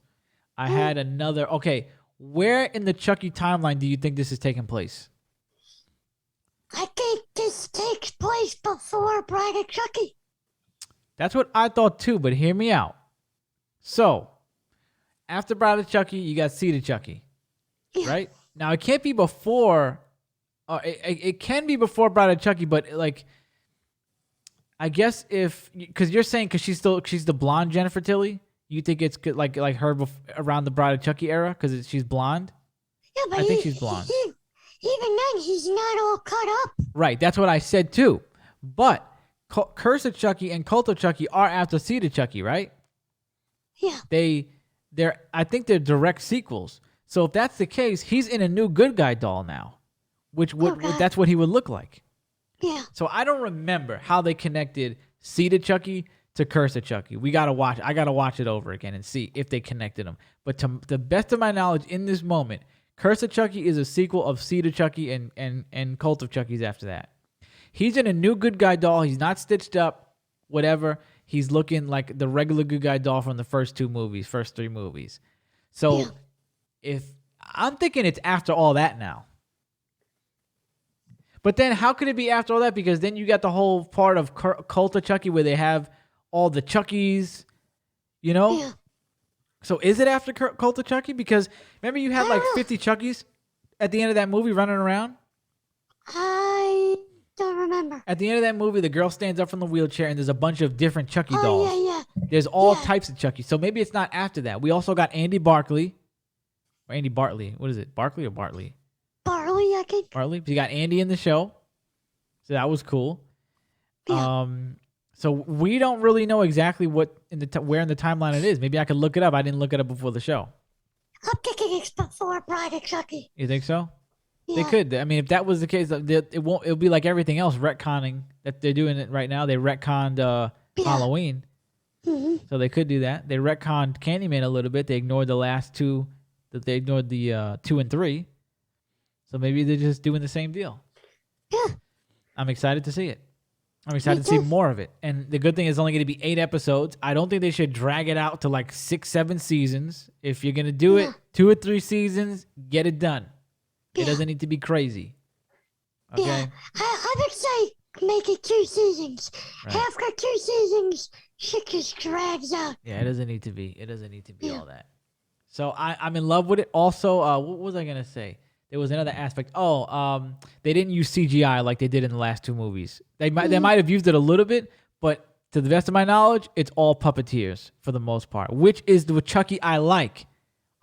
I had another... Okay, where in the Chucky timeline do you think this is taking place? I think this takes place before Bride of Chucky. That's what I thought too, but hear me out. So, after Bride of Chucky, you got Seed of Chucky, right? Now, it can't be before... it can be before Bride of Chucky, but like... I guess because you're saying because she's the blonde Jennifer Tilly, you think it's like her around the Bride of Chucky era because she's blonde? Yeah, but I think she's blonde. Even then, he's not all cut up. Right, that's what I said too. But Curse of Chucky and Cult of Chucky are after Seed of Chucky, right? Yeah. I think they're direct sequels. So if that's the case, he's in a new good guy doll now, which that's what he would look like. Yeah. So I don't remember how they connected Seed of Chucky to Curse of Chucky. I gotta watch it over again and see if they connected them. But to the best of my knowledge in this moment, Curse of Chucky is a sequel of Seed of Chucky and Cult of Chucky's after that. He's in a new good guy doll. He's not stitched up, whatever. He's looking like the regular good guy doll from the first three movies. So if I'm thinking it's after all that now. But then how could it be after all that? Because then you got the whole part of Cult of Chucky where they have all the Chuckies, you know? Yeah. So is it after Cult of Chucky? Because remember you had like 50 Chuckies at the end of that movie running around? I don't remember. At the end of that movie, the girl stands up from the wheelchair and there's a bunch of different Chucky dolls. Yeah. There's all types of Chucky. So maybe it's not after that. We also got Andy Barkley. Or Andy Bartley. What is it? Barkley or Bartley? Barley, I think. Bartley. You got Andy in the show. So that was cool. Yeah. So we don't really know exactly what where in the timeline it is. Maybe I could look it up. I didn't look it up before the show. I'm thinking it's before Bride of Chucky. You think so? Yeah. They could. I mean, if that was the case, it'll be like everything else retconning that they're doing it right now. They retconned Halloween. Mm-hmm. So they could do that. They retconned Candyman a little bit. They ignored the last two that they ignored the 2 and 3. So maybe they're just doing the same deal. Yeah. I'm excited to see it. I'm excited to see more of it. And the good thing is it's only going to be 8 episodes. I don't think they should drag it out to like 6, 7 seasons. If you're going to do it 2 or 3 seasons, get it done. It doesn't need to be crazy. Okay? Yeah. I would say make it 2 seasons. Right. After 2 seasons, shit just drags out. Yeah, it doesn't need to be. It doesn't need to be all that. So I'm in love with it. Also, what was I going to say? There was another aspect. They didn't use CGI like they did in the last 2 movies. They might have used it a little bit, but to the best of my knowledge, it's all puppeteers for the most part, which is the Chucky I like.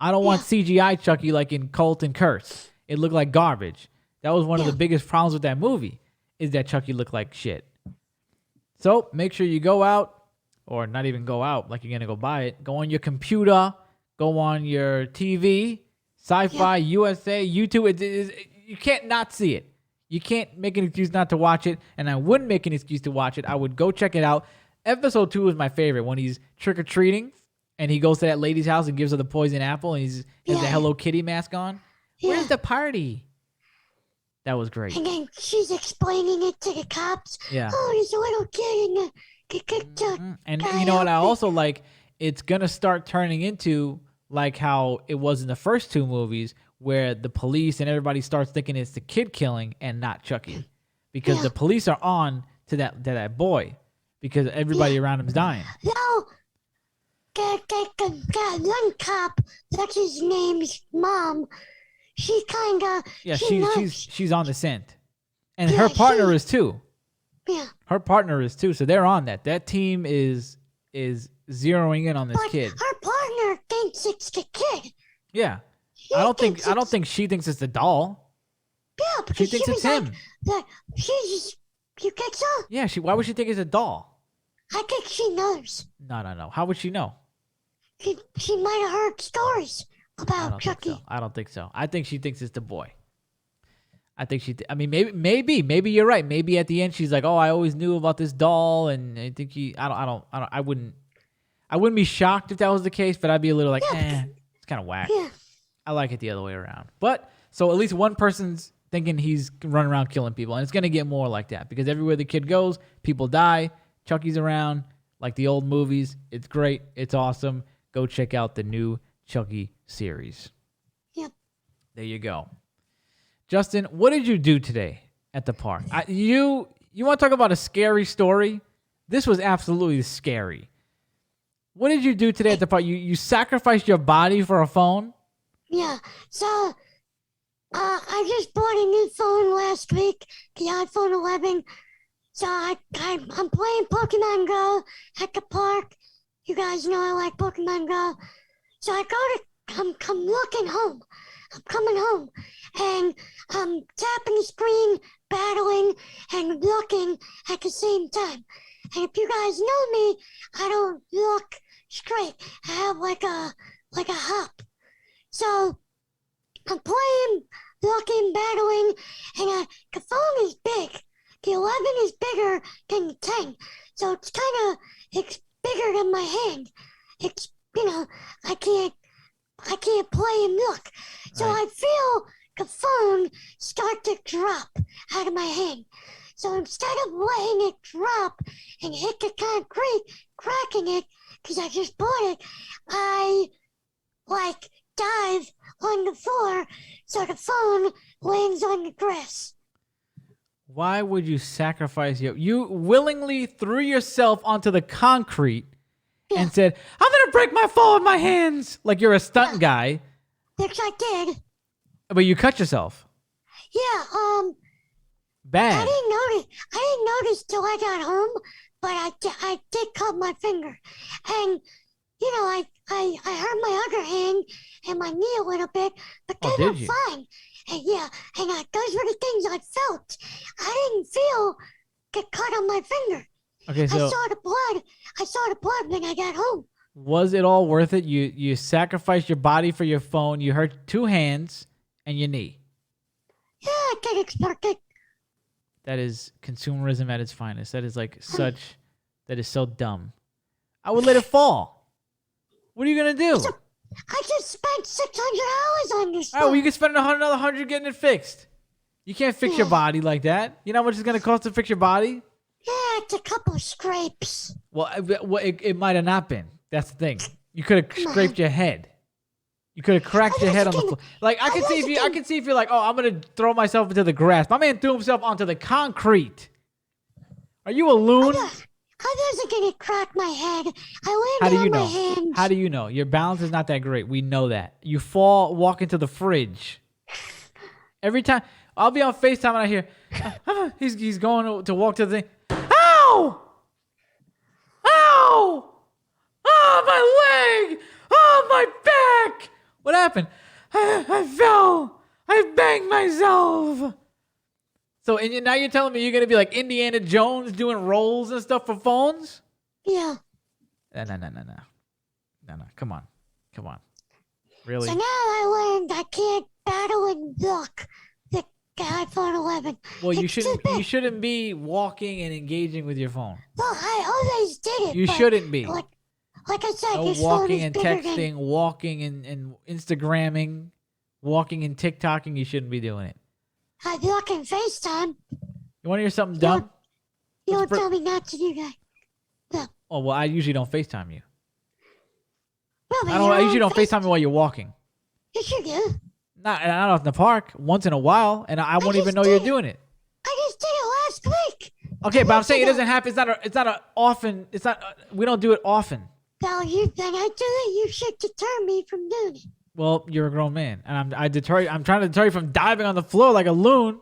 I don't want CGI Chucky like in Cult and Curse. It looked like garbage. That was one of the biggest problems with that movie, is that Chucky looked like shit. So make sure you go out, or not even go out like you're going to go buy it. Go on your computer, go on your TV, Sci-Fi, USA, YouTube. You can't not see it. You can't make an excuse not to watch it, and I wouldn't make an excuse to watch it. I would go check it out. Episode 2 is my favorite, when he's trick-or-treating, and he goes to that lady's house and gives her the poison apple, and he has the Hello Kitty mask on. Where's the party? That was great. And then she's explaining it to the cops. Yeah. Oh, there's a little kid in the And you know what I also like? It's going to start turning into like how it was in the first 2 movies, where the police and everybody starts thinking it's the kid killing and not Chucky. Because the police are on to that boy, because everybody around him's dying. No, that one cop, that's his name's mom. She kind of... Yeah, she's on the scent. And her partner is too. Yeah. Her partner is too, so they're on that. That team is zeroing in on this kid. Her partner thinks it's the kid. Yeah. I don't think she thinks it's the doll. Yeah, because she thinks it's him. You think so? Yeah, why would she think it's a doll? I think she knows. No. How would she know? She might have heard stories about Chucky. I don't think so. I think she thinks it's the boy. I think maybe you're right. Maybe at the end she's like, "Oh, I always knew about this doll," and I think I wouldn't be shocked if that was the case, but I'd be a little like, it's kind of whack. Yeah. I like it the other way around. But so at least one person's thinking he's running around killing people, and it's gonna get more like that because everywhere the kid goes, people die. Chucky's around, like the old movies. It's great. It's awesome. Go check out the new Chucky series. Yep. There you go. Justin, what did you do today at the park? You want to talk about a scary story? This was absolutely scary. What did you do today at the park? You sacrificed your body for a phone? Yeah. So, I just bought a new phone last week, the iPhone 11. So I'm playing Pokemon Go at the park. You guys know I like Pokemon Go. So I'm looking home. I'm coming home, and I'm tapping the screen, battling, and looking at the same time. And if you guys know me, I don't look straight. I have like a hop. So I'm playing, looking, battling, and the phone is big. The 11 is bigger than the 10, so it's bigger than my hand. It's I can't play and look. So I feel the phone start to drop out of my hand. So instead of letting it drop and hit the concrete, cracking it, because I just bought it, I dive on the floor so the phone lands on the grass. Why would you sacrifice you willingly threw yourself onto the concrete and said, "I'm gonna break my phone with my hands," like you're a stunt guy. Which I did. But you cut yourself. Yeah, Bad. I didn't notice till I got home, but I did cut my finger. And I hurt my other hand and my knee a little bit, but they were fine. And those were the things I felt. I didn't feel the cut on my finger. Okay, so I saw the blood when I got home. Was it all worth it? You sacrificed your body for your phone. You hurt 2 hands and your knee. Yeah, I did expect it. That is consumerism at its finest. That is that is so dumb. I would let it fall. What are you gonna do? I just spent $600 on this. All right, well, you can spend another 100 getting it fixed. You can't fix your body like that. You know how much it's going to cost to fix your body? Yeah, it's a couple scrapes. Well, it might have not been. That's the thing. You could have scraped your head. You could have cracked your head on the floor. Like I can see if you're like, oh, I'm gonna throw myself into the grass. My man threw himself onto the concrete. Are you a loon? I wasn't gonna crack my head. I landed on my hands. How do you know? Your balance is not that great. We know that. You walk into the fridge. Every time I'll be on FaceTime and I hear he's going to walk to the thing. Ow! Ow! Oh, my leg! Oh, my back! What happened? I fell. I banged myself. So now you're telling me you're going to be like Indiana Jones doing rolls and stuff for phones? Yeah. No. Come on. Really? So now I learned I can't battle and block the iPhone 11. Well, you shouldn't be walking and engaging with your phone. Well, I always did it. You shouldn't be. Like I said, No this walking phone and is bigger texting, walking and Instagramming, walking and TikToking. You shouldn't be doing it. I block and FaceTime. You want to hear something dumb? You don't tell me not to do that. No. Oh, well, I usually don't FaceTime you. No, I usually don't FaceTime you while you're walking. Yes, you do. Not in the park. Once in a while, and I won't even know you're doing it. I just did it last week. Okay, but I'm saying it doesn't happen. It's not a often. It's not. We don't do it often. Well, then I do it. You should deter me from doing it. Well, you're a grown man, and I'm trying to deter you from diving on the floor like a loon.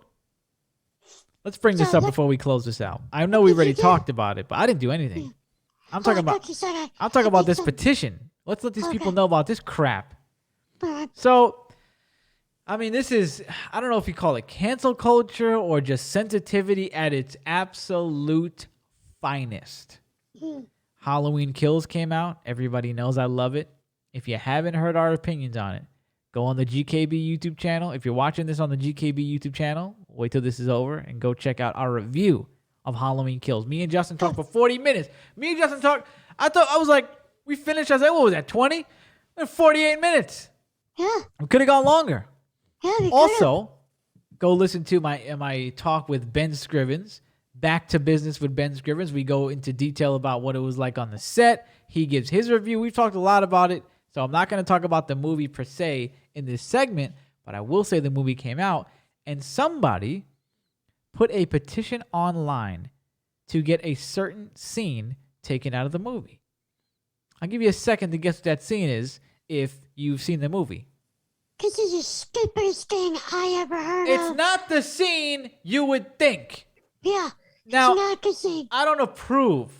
Let's bring this up before we close this out. I know we already talked about it, but I didn't do anything. I'm talking about this petition. Let's let these people know about this crap. So, I mean, this is, I don't know if you call it cancel culture or just sensitivity at its absolute finest. Halloween Kills came out. Everybody knows I love it. If you haven't heard our opinions on it, go on the GKB YouTube channel. If you're watching this on the GKB YouTube channel, wait till this is over and go check out our review of Halloween Kills. Me and Justin talked for 40 minutes. Me and Justin talked, I was like, we finished, I was like, what was that, 20? 48 minutes. Yeah. We could have gone longer. Yeah, Also, go listen to my talk with Ben Scrivens. Back to Business with Ben Scrivens. We go into detail about what it was like on the set. He gives his review. We've talked a lot about it, so I'm not going to talk about the movie per se in this segment, but I will say the movie came out, and somebody put a petition online to get a certain scene taken out of the movie. I'll give you a second to guess what that scene is if you've seen the movie. This is the stupidest thing I ever heard of. It's not the scene you would think. Yeah. Now, it's not the scene. I don't approve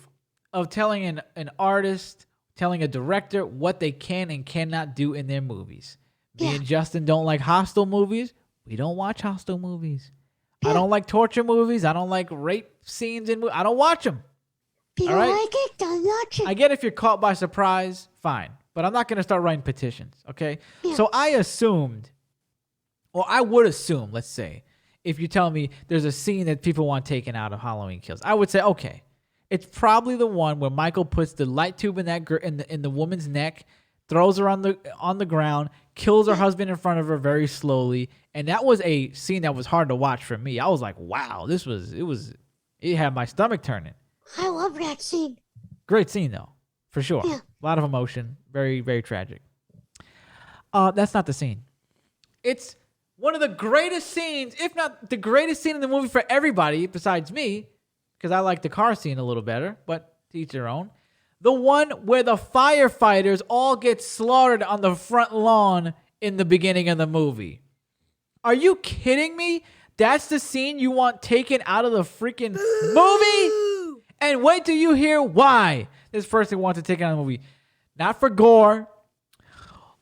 of telling an artist, telling a director what they can and cannot do in their movies. Me and Justin don't like hostile movies. We don't watch hostile movies. I don't like torture movies. I don't like rape scenes in movies. I don't watch them. If you don't like it, don't watch it. I get if you're caught by surprise, fine. But I'm not going to start writing petitions, okay? Yeah. So I assumed, or I would assume, let's say, if you tell me there's a scene that people want taken out of Halloween Kills, I would say, okay, it's probably the one where Michael puts the light tube in that in the woman's neck, throws her on the ground, kills her husband in front of her very slowly, and that was a scene that was hard to watch for me. I was like, wow, it had my stomach turning. I love that scene. Great scene though, for sure. Yeah. A lot of emotion, very, very tragic. That's not the scene. It's one of the greatest scenes, if not the greatest scene in the movie for everybody besides me, because I like the car scene a little better, but to each their own. The one where the firefighters all get slaughtered on the front lawn in the beginning of the movie. Are you kidding me? That's the scene you want taken out of the freaking movie? And wait till you hear why this person wants to take it out of the movie. Not for gore.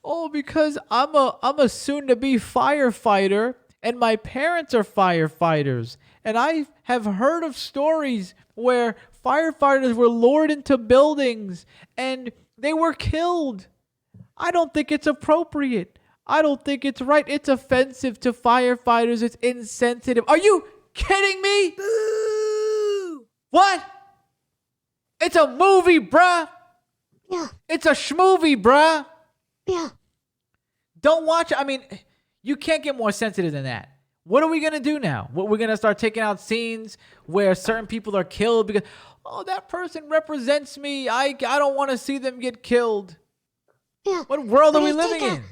Oh, because I'm a soon-to-be firefighter, and my parents are firefighters. And I have heard of stories where firefighters were lured into buildings, and they were killed. I don't think it's appropriate. I don't think it's right. It's offensive to firefighters. It's insensitive. Are you kidding me? Boo! What? It's a movie, bruh. Yeah. It's a schmovie, bruh. Yeah. Don't watch it. I mean, you can't get more sensitive than that. What are we going to do now? We're going to start taking out scenes where certain people are killed because, oh, that person represents me. I don't want to see them get killed. Yeah. What world are We're we gonna living in?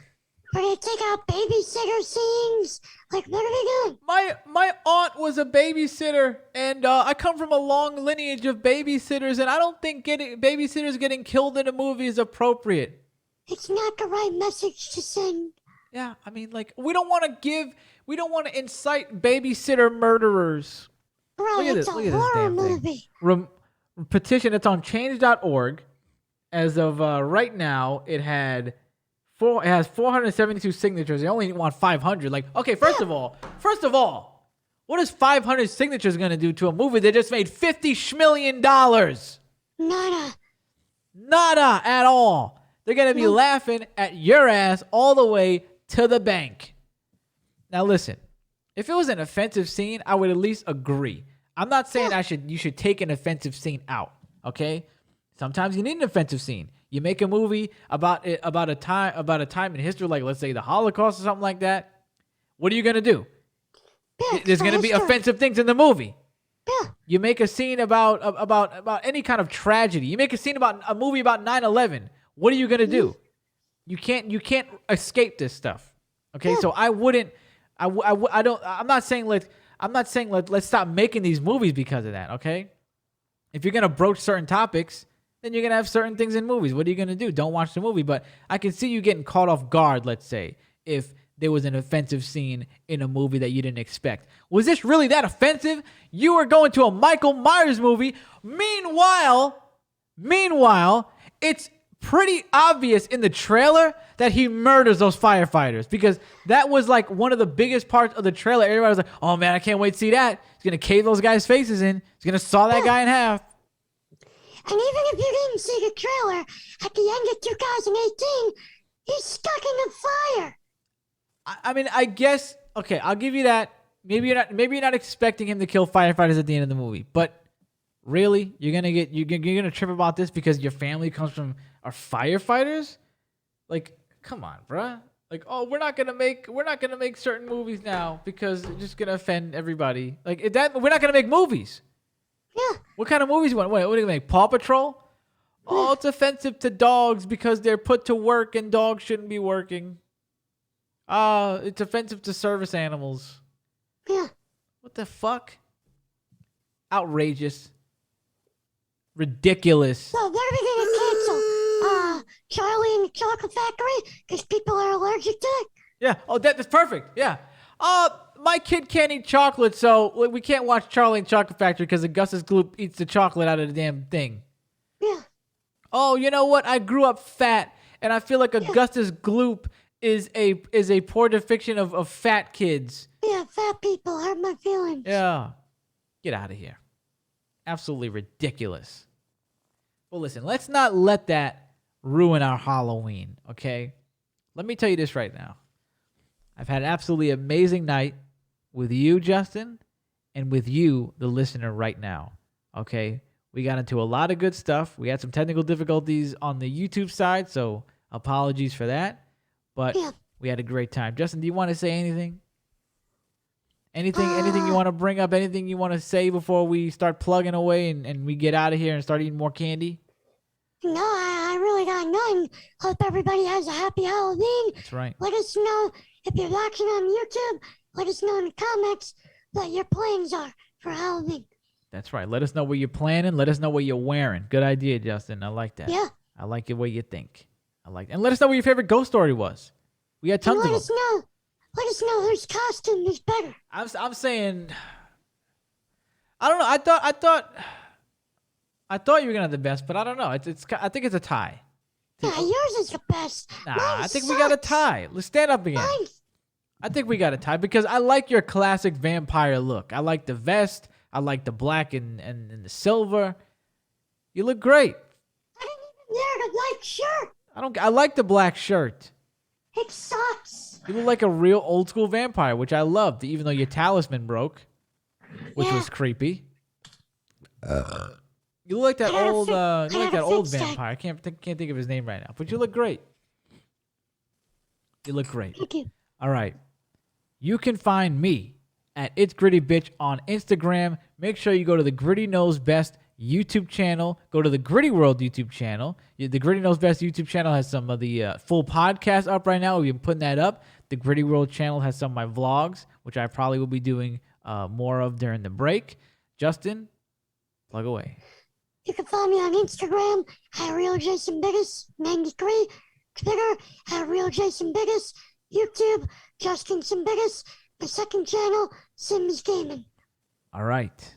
We're gonna take out babysitter scenes. Like, what are we doing? My aunt was a babysitter, and I come from a long lineage of babysitters, and I don't think babysitters getting killed in a movie is appropriate. It's not the right message to send. Yeah, I mean, like, we don't want to incite babysitter murderers. Bro, it's a horror movie. Petition, it's on change.org. As of right now, it has 472 signatures. They only want 500. Like, okay, first of all, what is 500 signatures going to do to a movie that just made $50 million? Nada at all. They're going to be laughing at your ass all the way to the bank. Now, listen, if it was an offensive scene, I would at least agree. I'm not saying you should take an offensive scene out, okay? Sometimes you need an offensive scene. You make a movie about a time in history, like let's say the Holocaust or something like that. What are you gonna do? There's gonna be offensive things in the movie. Yeah. You make a scene about any kind of tragedy. You make a scene about a movie about 9/11. What are you gonna do? You can't escape this stuff. Okay, so I'm not saying let's stop making these movies because of that. Okay, if you're gonna broach certain topics, then you're going to have certain things in movies. What are you going to do? Don't watch the movie. But I can see you getting caught off guard, let's say, if there was an offensive scene in a movie that you didn't expect. Was this really that offensive? You were going to a Michael Myers movie. Meanwhile, it's pretty obvious in the trailer that he murders those firefighters because that was like one of the biggest parts of the trailer. Everybody was like, oh, man, I can't wait to see that. He's going to cave those guys' faces in. He's going to saw that guy in half. And even if you didn't see the trailer, at the end of 2018, he's stuck in the fire. I mean, I guess, okay, I'll give you that. Maybe you're not expecting him to kill firefighters at the end of the movie, but really, you're gonna trip about this because your family comes from are firefighters? Like, come on, bruh. Like, oh, we're not gonna make certain movies now because it's just gonna offend everybody. Like we're not gonna make movies. Yeah. What kind of movies you want? Wait, what do you make? Paw Patrol? Oh, it's offensive to dogs because they're put to work and dogs shouldn't be working. It's offensive to service animals. Yeah. What the fuck? Outrageous. Ridiculous. So what are we going to cancel? Charlie and the Chocolate Factory? Because people are allergic to it? Yeah. Oh, that's perfect. Yeah. My kid can't eat chocolate, so we can't watch Charlie and Chocolate Factory because Augustus Gloop eats the chocolate out of the damn thing. Yeah. Oh, you know what? I grew up fat, and I feel like Augustus Gloop is a poor depiction of fat kids. Yeah, fat people hurt my feelings. Yeah. Get out of here. Absolutely ridiculous. Well, listen, let's not let that ruin our Halloween, okay? Let me tell you this right now. I've had an absolutely amazing night with you, Justin, and with you, the listener, right now. Okay? We got into a lot of good stuff. We had some technical difficulties on the YouTube side, so apologies for that. But we had a great time. Justin, do you want to say anything? Anything you want to bring up? Anything you want to say before we start plugging away and we get out of here and start eating more candy? No, I really got none. Hope everybody has a happy Halloween. That's right. Let us know if you're watching on YouTube. Let us know in the comments what your plans are for Halloween. That's right. Let us know what you're planning. Let us know what you're wearing. Good idea, Justin. I like that. Yeah. I like the way you think. And let us know what your favorite ghost story was. We had tons of them. Let us know whose costume is better. I'm saying, I don't know. I thought you were gonna have the best, but I don't know. I think it's a tie. Yeah, yours is the best. Nah, Mine I think sucks. we got a tie. Let's stand up again. I think we got a tie because I like your classic vampire look. I like the vest. I like the black and the silver. You look great. I didn't even wear the white shirt. I like the black shirt. It sucks. You look like a real old school vampire, which I loved, even though your talisman broke, which was creepy. You look like that old vampire. I can't think of his name right now, but you look great. You look great. Thank you. All right. You can find me at It's Gritty Bitch on Instagram. Make sure you go to the Gritty Knows Best YouTube channel. Go to the Gritty World YouTube channel. The Gritty Knows Best YouTube channel has some of the full podcasts up right now. We've been putting that up. The Gritty World channel has some of my vlogs, which I probably will be doing more of during the break. Justin, plug away. You can find me on Instagram at RealJasonBiggest93, Twitter at RealJasonBiggest, YouTube Justin Simbiggest, my second channel Sims Gaming. All right.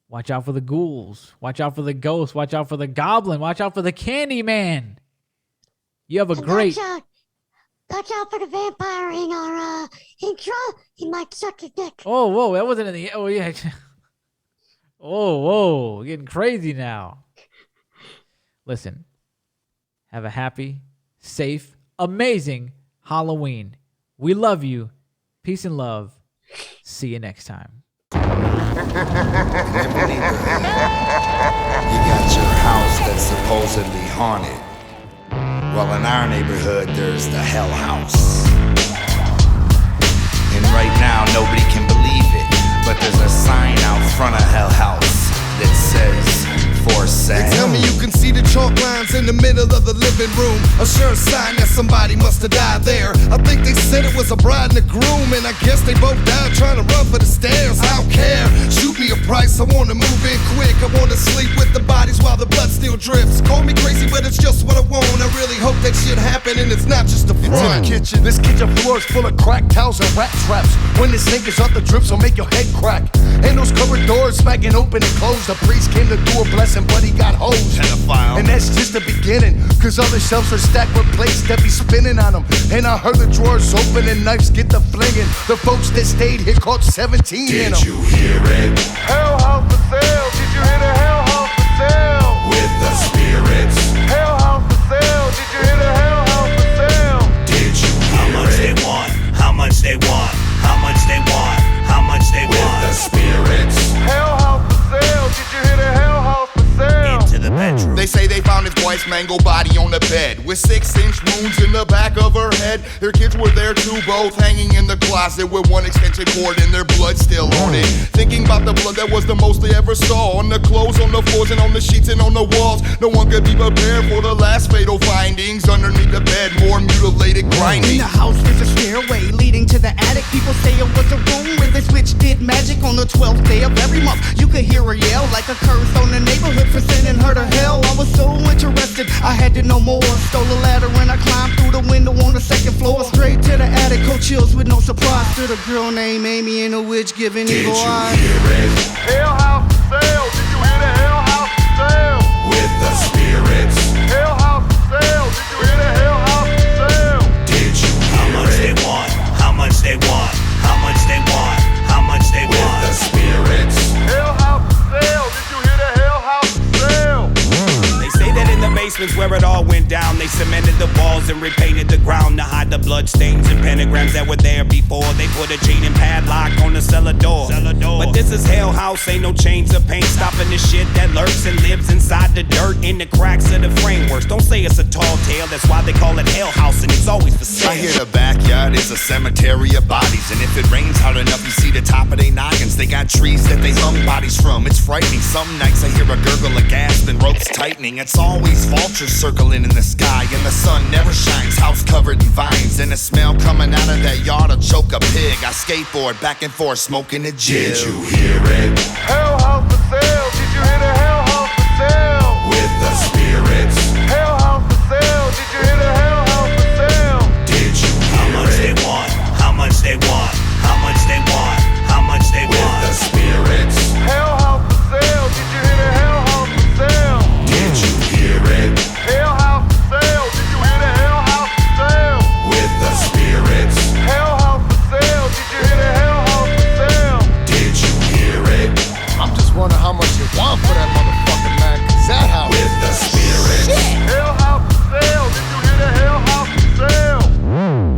Watch out for the ghouls. Watch out for the ghosts. Watch out for the goblin. Watch out for the Candyman. You have a great... Watch out for the vampire in our intro. He might suck your dick. Oh, whoa. That wasn't in the... Oh, yeah. Oh, whoa. Getting crazy now. Listen. Have a happy, safe, amazing Halloween. We love you. Peace and love. See you next time. You got your house that's supposedly haunted. Well, in our neighborhood, there's the Hell House. And right now, nobody can believe it, but there's a sign out front of Hell House that says, for sale. They tell me you can see the chalk lines in the middle of the living room. A sure sign that somebody must have died there. I think they said it was a bride and a groom, and I guess they both died trying to run for the stairs. I don't care, shoot me a price, I wanna move in quick. I wanna sleep with the bodies while the blood still drips. Call me crazy, but it's just what I want. I really hope that shit happen, and it's not just a front. Kitchen. This kitchen floor is full of cracked towels and rat traps. When the sink is out, the drips will make your head crack. And those cupboard doors smacking open and closed. The priest came to do a blessing, but he got hosed. Pedophile. And that's just the beginning, cause other shelves are stacked with plates that be spinning on them. And I heard the drawers open and knives get the flinging. The folks that stayed here caught 17 in them. Did you hear it? Hell House for sale. Did you hear the Hell House for sale? With the spirits. Hell House for sale. Did you hear the Hell House for sale? Did you hear How much it? they want? How much they want? How much they want? How much they With want? the spirits. Hell House for sale. Did you hear the Hell House for sale? Into the bedroom. They say they found his wife's mangled body on the bed with 6-inch wounds in the back of her head. Their kids were there too, both hanging in the closet with one extension cord and their blood still on it. Thinking about the blood that was the most they ever saw on the clothes, on the floors, and on the sheets and on the walls. No one could be prepared for the last fatal findings. Underneath the bed, more mutilated grinding. In the house there's a stairway leading to the attic. People say it was a room where the switch did magic. On the 12th day of every month, you could hear her yell like a curse on the neighborhood for sending her to hell. I was so interested, I had to know more. Stole a ladder and I climbed through the window on the second floor. Straight to the attic, cold chills with no surprise. To the girl named Amy and a witch giving Did evil you eyes. hear it? Hell House for sale. Did you hear the Hell House for sale? With the spirits. Hell House for sale. Did you hear the Hell House for sale? Did you How hear much they it? want? How much they want? How much they want? How much they With want? the spirits. Hell House for sale. Did you hear the Hell House for sale? They say that in the basement's where it all went down. They cemented the walls and repainted the ground to hide the blood stains and pentagrams that were there before. They put a chain and padlock on the cellar door. But this is Hell House, ain't no chains or paint stopping the shit that lurks and lives inside the dirt in the cracks of the frameworks. Don't say it's a tall tale, that's why they call it Hell House, and it's always for sale. I hear the backyard is a cemetery of bodies, and if it rains hard enough, you see the top of their noggins. They got trees that they hung bodies from. It's frightening. Some nights I hear a gurgle of gas and ropes tightening. It's always vultures circling in the sky, and the sun never shines. House covered in vines, and the smell coming out of that yard will choke a pig. I skateboard back and forth, smoking a jig. Did you hear it? Hell